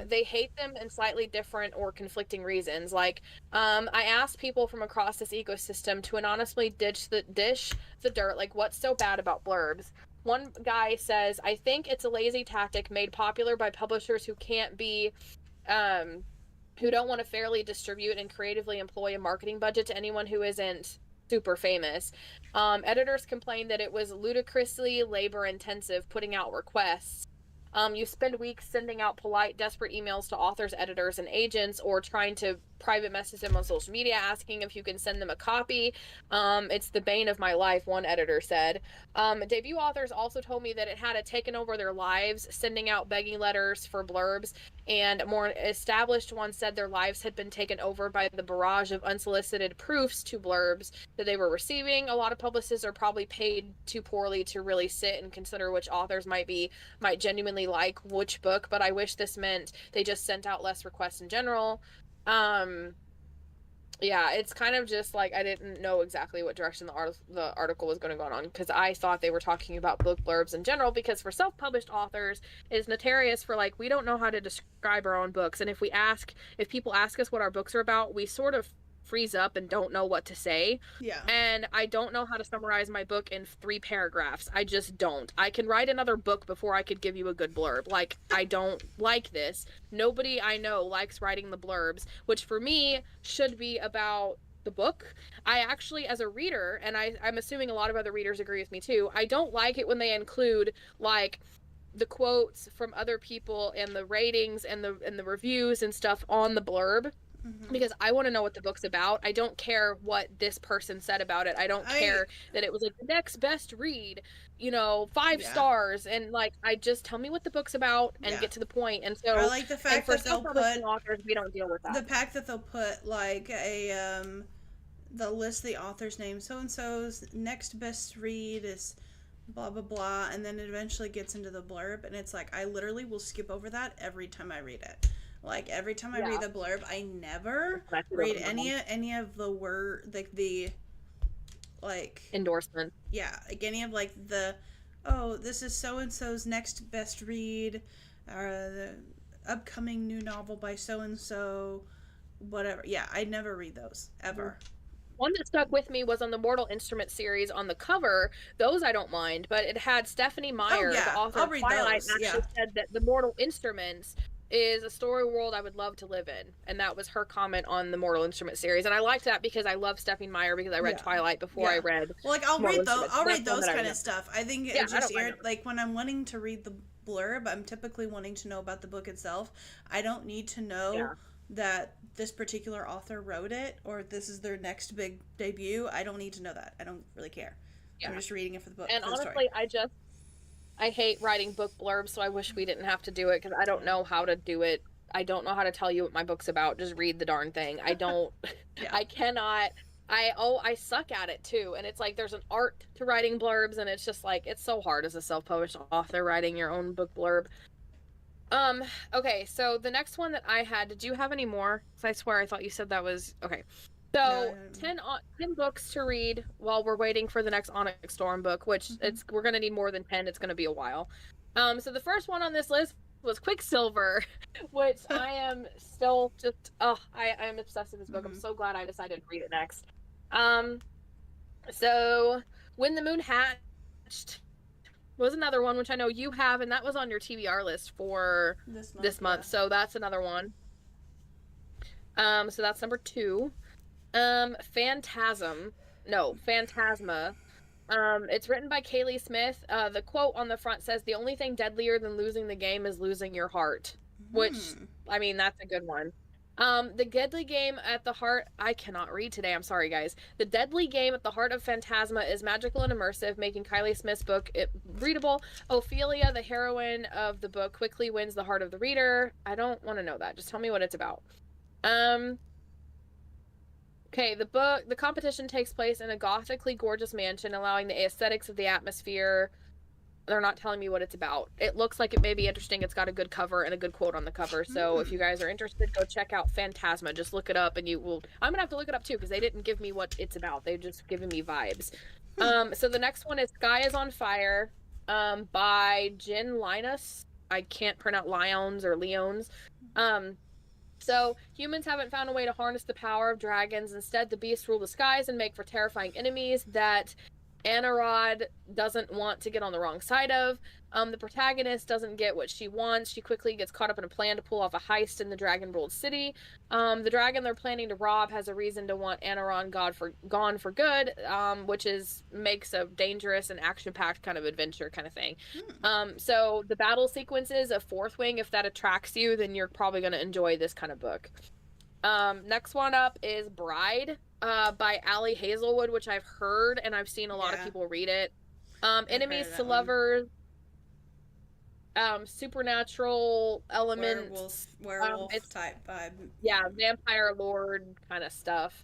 they hate them in slightly different or conflicting reasons. Like, I asked people from across this ecosystem to anonymously dish the dirt, like, what's so bad about blurbs? One guy says, I think it's a lazy tactic made popular by publishers who can't be, who don't want to fairly distribute and creatively employ a marketing budget to anyone who isn't super famous. Editors complained that it was ludicrously labor intensive putting out requests. You spend weeks sending out polite, desperate emails to authors, editors, and agents, or trying to private message them on social media asking if you can send them a copy. It's the bane of my life, one editor said. Debut authors also told me that it had taken over their lives, sending out begging letters for blurbs, and more established ones said their lives had been taken over by the barrage of unsolicited proofs to blurbs that they were receiving. A lot of publicists are probably paid too poorly to really sit and consider which authors might genuinely like which book, but I wish this meant they just sent out less requests in general. Yeah, it's kind of just like, I didn't know exactly what direction the article was going to go on, because I thought they were talking about book blurbs in general, because for self-published authors, it is notorious for, like, we don't know how to describe our own books, and if people ask us what our books are about, we sort of freeze up and don't know what to say. Yeah. And I don't know how to summarize my book in 3 paragraphs. I just don't. I can write another book before I could give you a good blurb. Like, I don't like this. Nobody I know likes writing the blurbs, which for me should be about the book. I actually, as a reader, and I'm assuming a lot of other readers agree with me too, I don't like it when they include, like, the quotes from other people and the ratings and the reviews and stuff on the blurb. Because I want to know what the book's about. I don't care what this person said about it. I don't care that it was like the next best read, 5 stars, and like, I just tell me what the book's about and get to the point. And so I like the fact that they'll put authors, we don't deal with that. The fact that they'll put like they'll list the author's name. So and so's next best read is blah blah blah, and then it eventually gets into the blurb, and it's like, I literally will skip over that every time I read it. Like, every time I read the blurb, I never read any of the word, like, the, like, endorsement. Yeah, like any of, like, this is so-and-so's next best read, or the upcoming new novel by so-and-so, whatever. Yeah, I never read those, ever. One that stuck with me was on the Mortal Instruments series. On the cover, those I don't mind, but it had Stephanie Meyer, the author of Twilight, actually said that the Mortal Instruments is a story world I would love to live in. And that was her comment on the Mortal Instrument series. And I liked that because I love Stephenie Meyer, because I read Twilight before I read Well, like Mortal Instruments. I'll read those kind of stuff. I think it just like when I'm wanting to read the blurb, I'm typically wanting to know about the book itself. I don't need to know that this particular author wrote it or this is their next big debut. I don't need to know that. I don't really care. I'm just reading it for the book. And honestly, I hate writing book blurbs, so I wish we didn't have to do it, because I don't know how to do it. I don't know how to tell you what my book's about. Just read the darn thing. I don't, I cannot, I suck at it too. And it's like, there's an art to writing blurbs, and it's just like, it's so hard as a self-published author writing your own book blurb. Okay, so the next one that I had, did you have any more? Because I swear I thought you said that was, okay. So, 10 books to read while we're waiting for the next Onyx Storm book, which we're going to need more than 10. It's going to be a while. So the first one on this list was Quicksilver, which I am still just, I am obsessed with this book. I'm so glad I decided to read it next. So, When the Moon Hatched was another one, which I know you have, and that was on your TBR list for this month. So that's another one. So that's number 2. Phantasma. It's written by Kaylee Smith. The quote on the front says, "The only thing deadlier than losing the game is losing your heart." Which, I mean, that's a good one. The deadly game at the heart... I cannot read today, I'm sorry, guys. The deadly game at the heart of Phantasma is magical and immersive, making Kylie Smith's book readable. Ophelia, the heroine of the book, quickly wins the heart of the reader. I don't want to know that. Just tell me what it's about. Okay, the competition takes place in a gothically gorgeous mansion, allowing the aesthetics of the atmosphere. They're not telling me what it's about. It looks like it may be interesting. It's got a good cover and a good quote on the cover. So if you guys are interested, go check out Phantasma. Just look it up and you will... I'm going to have to look it up too, because they didn't give me what it's about. They've just given me vibes. So the next one is Sky is on Fire by Jen Linus. I can't pronounce Leons. So, humans haven't found a way to harness the power of dragons. Instead, the beasts rule the skies and make for terrifying enemies that Anarod doesn't want to get on the wrong side of. The protagonist doesn't get what she wants. She quickly gets caught up in a plan to pull off a heist in the dragon-ruled city. The dragon they're planning to rob has a reason to want Anaron gone for good, which makes a dangerous and action-packed kind of adventure kind of thing. So the battle sequences of Fourth Wing, if that attracts you, then you're probably going to enjoy this kind of book. Next one up is Bride by Allie Hazelwood, which I've heard and I've seen a lot of people read it. Enemies to lovers, supernatural elements, werewolf type vibe. Yeah, vampire lord kind of stuff.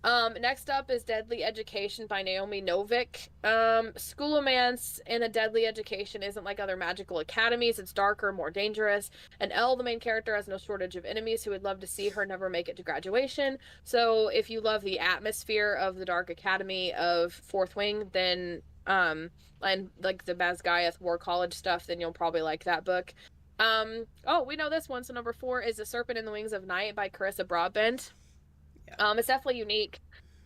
Next up is Deadly Education by Naomi Novik. Schoolomance in a Deadly Education isn't like other magical academies. It's darker, more dangerous. And Elle, the main character, has no shortage of enemies who would love to see her never make it to graduation. So if you love the atmosphere of the Dark Academy of Fourth Wing, then and like the Basgiath War College stuff, then you'll probably like that book. We know this one. So number 4 is The Serpent in the Wings of Night by Carissa Broadbent. It's definitely unique.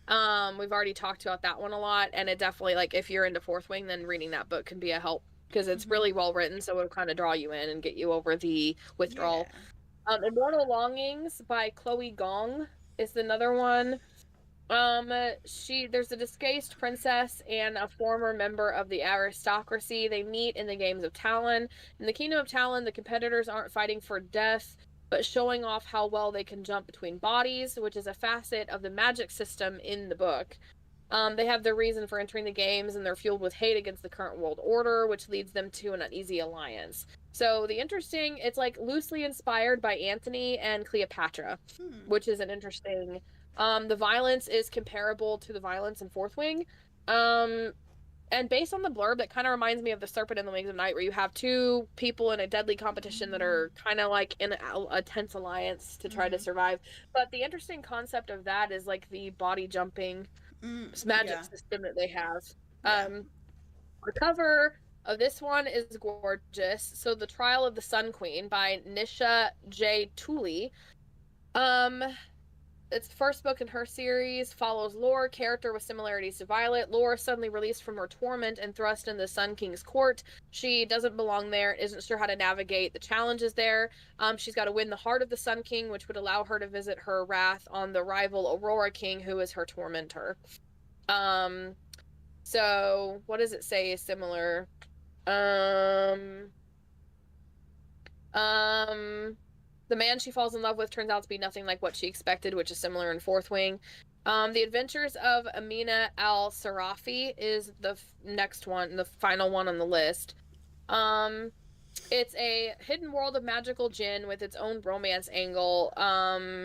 We've already talked about that one a lot, and it definitely, like, if you're into Fourth Wing, then reading that book can be a help, because it's really well written, so it'll kind of draw you in and get you over the withdrawal. Immortal Longings by Chloe Gong is another one. There's a disgraced princess and a former member of the aristocracy. They meet in the Games of Talon. In the Kingdom of Talon, the competitors aren't fighting for death, but showing off how well they can jump between bodies, which is a facet of the magic system in the book. They have their reason for entering the games, and they're fueled with hate against the current world order, which leads them to an uneasy alliance. So it's like loosely inspired by Antony and Cleopatra, which is an interesting... the violence is comparable to the violence in Fourth Wing. And based on the blurb, it kind of reminds me of The Serpent in the Wings of Night, where you have two people in a deadly competition that are kind of like in a tense alliance to try to survive. But the interesting concept of that is like the body jumping magic system that they have. The cover of this one is gorgeous. So The Trial of the Sun Queen by Nisha J. Tooley. It's the first book in her series, follows Lore, character with similarities to Violet. Lore is suddenly released from her torment and thrust into the Sun King's court. She doesn't belong there, isn't sure how to navigate the challenges there. She's got to win the heart of the Sun King, which would allow her to visit her wrath on the rival Aurora King, who is her tormentor. So what does it say is similar? The man she falls in love with turns out to be nothing like what she expected, which is similar in Fourth Wing. The Adventures of Amina al-Sarafi is the next one, the final one on the list. It's a hidden world of magical djinn with its own romance angle.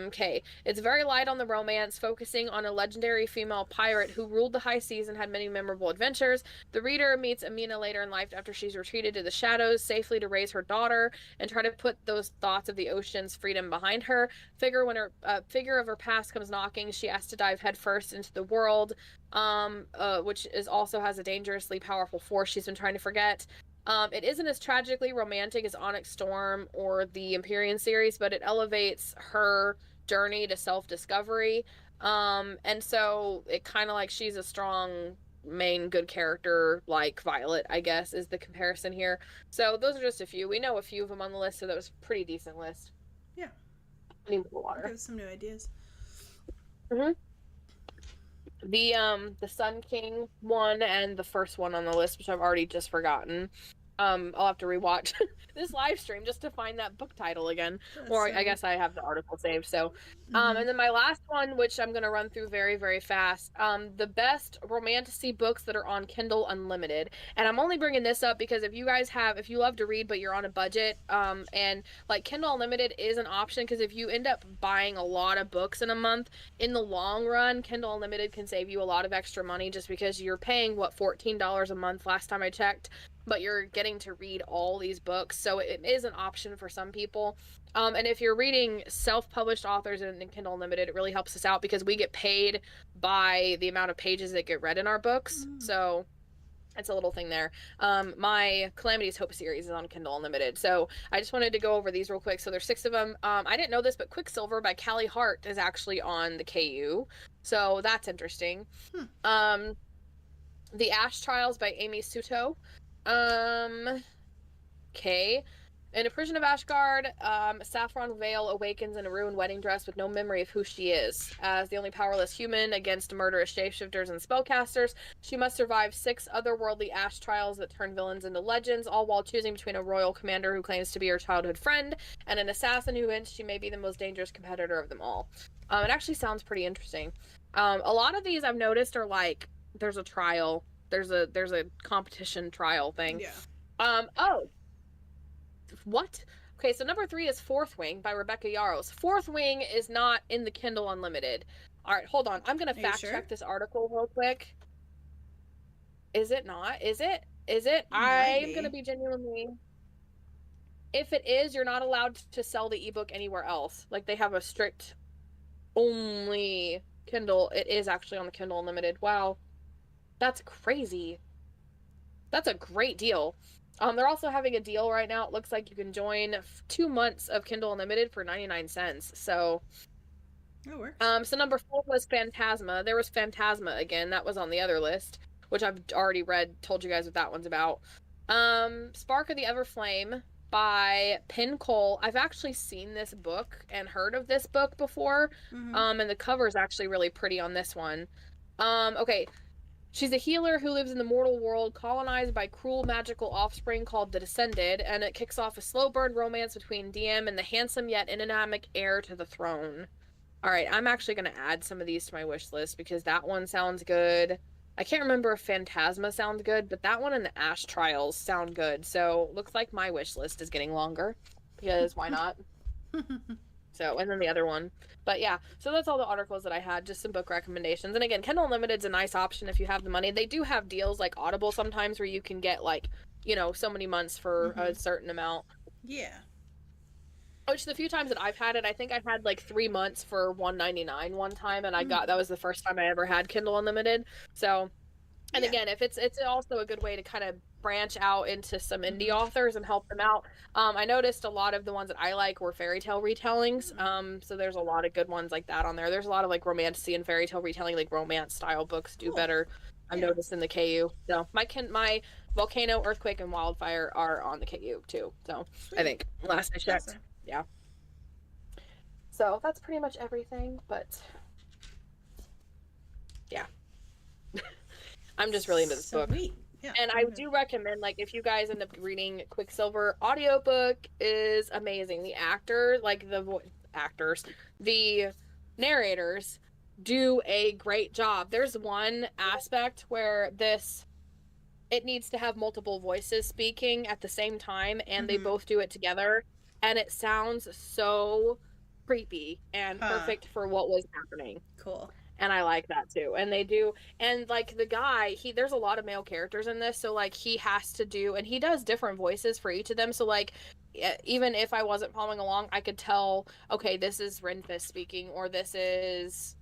Okay. It's very light on the romance, focusing on a legendary female pirate who ruled the high seas and had many memorable adventures. The reader meets Amina later in life after she's retreated to the shadows safely to raise her daughter and try to put those thoughts of the ocean's freedom behind her. When her figure of her past comes knocking, she has to dive headfirst into the world, which also has a dangerously powerful force she's been trying to forget. It isn't as tragically romantic as Onyx Storm or the Empyrean series, but it elevates her journey to self-discovery. And so it kind of like she's a strong main good character like Violet, I guess, is the comparison here. So those are just a few. We know a few of them on the list, so that was a pretty decent list. Yeah. I need more water. Give some new ideas. Mm-hmm. The Sun King one and the first one on the list, which I've already just forgotten. I'll have to rewatch this live stream just to find that book title again. Or I guess I have the article saved. So, and then my last one, which I'm going to run through very, very fast. The best romantasy books that are on Kindle Unlimited. And I'm only bringing this up because if you love to read, but you're on a budget, and like Kindle Unlimited is an option, because if you end up buying a lot of books in a month, in the long run, Kindle Unlimited can save you a lot of extra money just because you're paying, $14 a month last time I checked. But you're getting to read all these books, so it is an option for some people. And if you're reading self-published authors in Kindle Unlimited, it really helps us out because we get paid by the amount of pages that get read in our books. So it's a little thing there. My Calamity's Hope series is on Kindle Unlimited, so I just wanted to go over these real quick. So there's 6 of them. I didn't know this, but Quicksilver by Callie Hart is actually on the KU, so that's interesting. The Ash Trials by Amy Suto. Okay. In a prison of Ashgard, Saffron Vale awakens in a ruined wedding dress with no memory of who she is. As the only powerless human against murderous shapeshifters and spellcasters, she must survive 6 otherworldly Ash trials that turn villains into legends, all while choosing between a royal commander who claims to be her childhood friend and an assassin who hints she may be the most dangerous competitor of them all. It actually sounds pretty interesting. A lot of these I've noticed are like, there's a trial. There's a competition trial thing. Yeah. What? Okay, so number 3 is Fourth Wing by Rebecca Yarros. Fourth Wing is not in the Kindle Unlimited. All right, hold on. I'm gonna fact check this article real quick. Is it not? Is it? I'm gonna be genuinely. If it is, you're not allowed to sell the ebook anywhere else. Like, they have a strict only Kindle. It is actually on the Kindle Unlimited. Wow. That's crazy. That's a great deal. They're also having a deal right now. It looks like you can join 2 months of Kindle Unlimited for 99 cents. So that works. So number 4 was Phantasma. There was Phantasma again. That was on the other list, which I've already read, told you guys what that one's about. Spark of the Everflame by Penn Cole. I've actually seen this book and heard of this book before. And the cover is actually really pretty on this one. Okay. She's a healer who lives in the mortal world colonized by cruel magical offspring called the Descended, and it kicks off a slow burn romance between DM and the handsome yet enigmatic heir to the throne. Alright, I'm actually going to add some of these to my wish list because that one sounds good. I can't remember if Phantasma sounds good, but that one and the Ash Trials sound good, so looks like my wish list is getting longer, because why not? So, and then the other one. But yeah, so that's all the articles that I had, just some book recommendations. And again, Kindle Unlimited's a nice option if you have the money. They do have deals like Audible sometimes where you can get like, so many months for a certain amount. Yeah. Which the few times that I've had it, I think I had like 3 months for $1.99 one time, and that was the first time I ever had Kindle Unlimited. So, and again, if it's also a good way to kind of branch out into some indie authors and help them out. I noticed a lot of the ones that I like were fairy tale retellings. So there's a lot of good ones like that on there. There's a lot of like romantasy and fairy tale retelling, like romance style books do better. I've noticed in the KU. So my volcano, earthquake, and wildfire are on the KU too. So I think last I checked, awesome. Yeah. So that's pretty much everything. But yeah, I'm just really into this book. Yeah, and I do recommend, like, if you guys end up reading Quicksilver, audiobook is amazing. The actor, like the narrators do a great job. There's one aspect where it needs to have multiple voices speaking at the same time, and they both do it together, and it sounds so creepy and perfect for what was happening. Cool. And I like that too. And they do, and like the guy, there's a lot of male characters in this, so like he has to do, and he does different voices for each of them. So like, even if I wasn't following along, I could tell, okay, this is Renfist speaking, or this is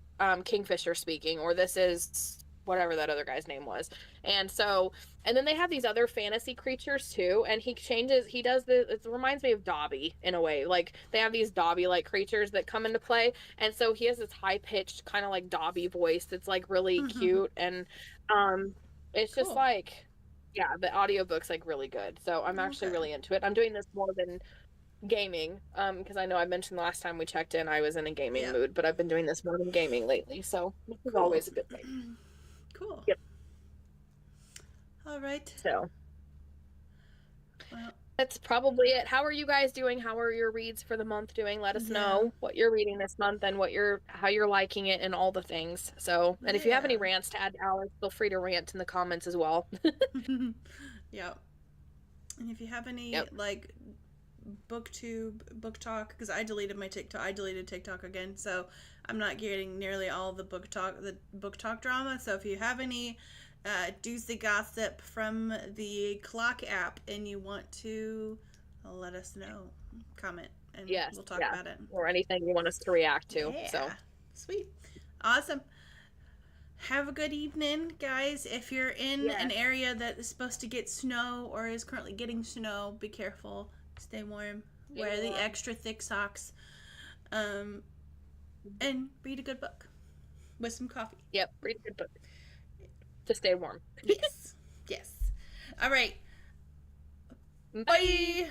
Kingfisher speaking, or this is whatever that other guy's name was. And so, and then they have these other fantasy creatures too, and it reminds me of Dobby in a way. Like, they have these Dobby-like creatures that come into play, and so he has this high-pitched kind of like Dobby voice that's like really cute, and it's just like, yeah, the audiobook's like really good. So I'm actually really into it. I'm doing this more than gaming, because I know I mentioned the last time we checked in I was in a gaming mood, but I've been doing this more than gaming lately, so this is always a good thing. Cool. Yep. All right. So that's probably it. How are you guys doing? How are your reads for the month doing? Let us know what you're reading this month and how you're liking it and all the things. So, and if you have any rants to add to ours, feel free to rant in the comments as well. Yeah. And if you have any like booktube, book talk, because I deleted my TikTok. I deleted TikTok again, so I'm not getting nearly all the book talk drama. So if you have any juicy gossip from the Clock app and you want to let us know, comment, and we'll talk about it. Or anything you want us to react to. Yeah. So sweet. Awesome. Have a good evening, guys. If you're in an area that is supposed to get snow or is currently getting snow, be careful. Stay warm. Wear the extra thick socks. And read a good book with some coffee. Yep, read a good book to stay warm. Yes. Yes. All right. Bye.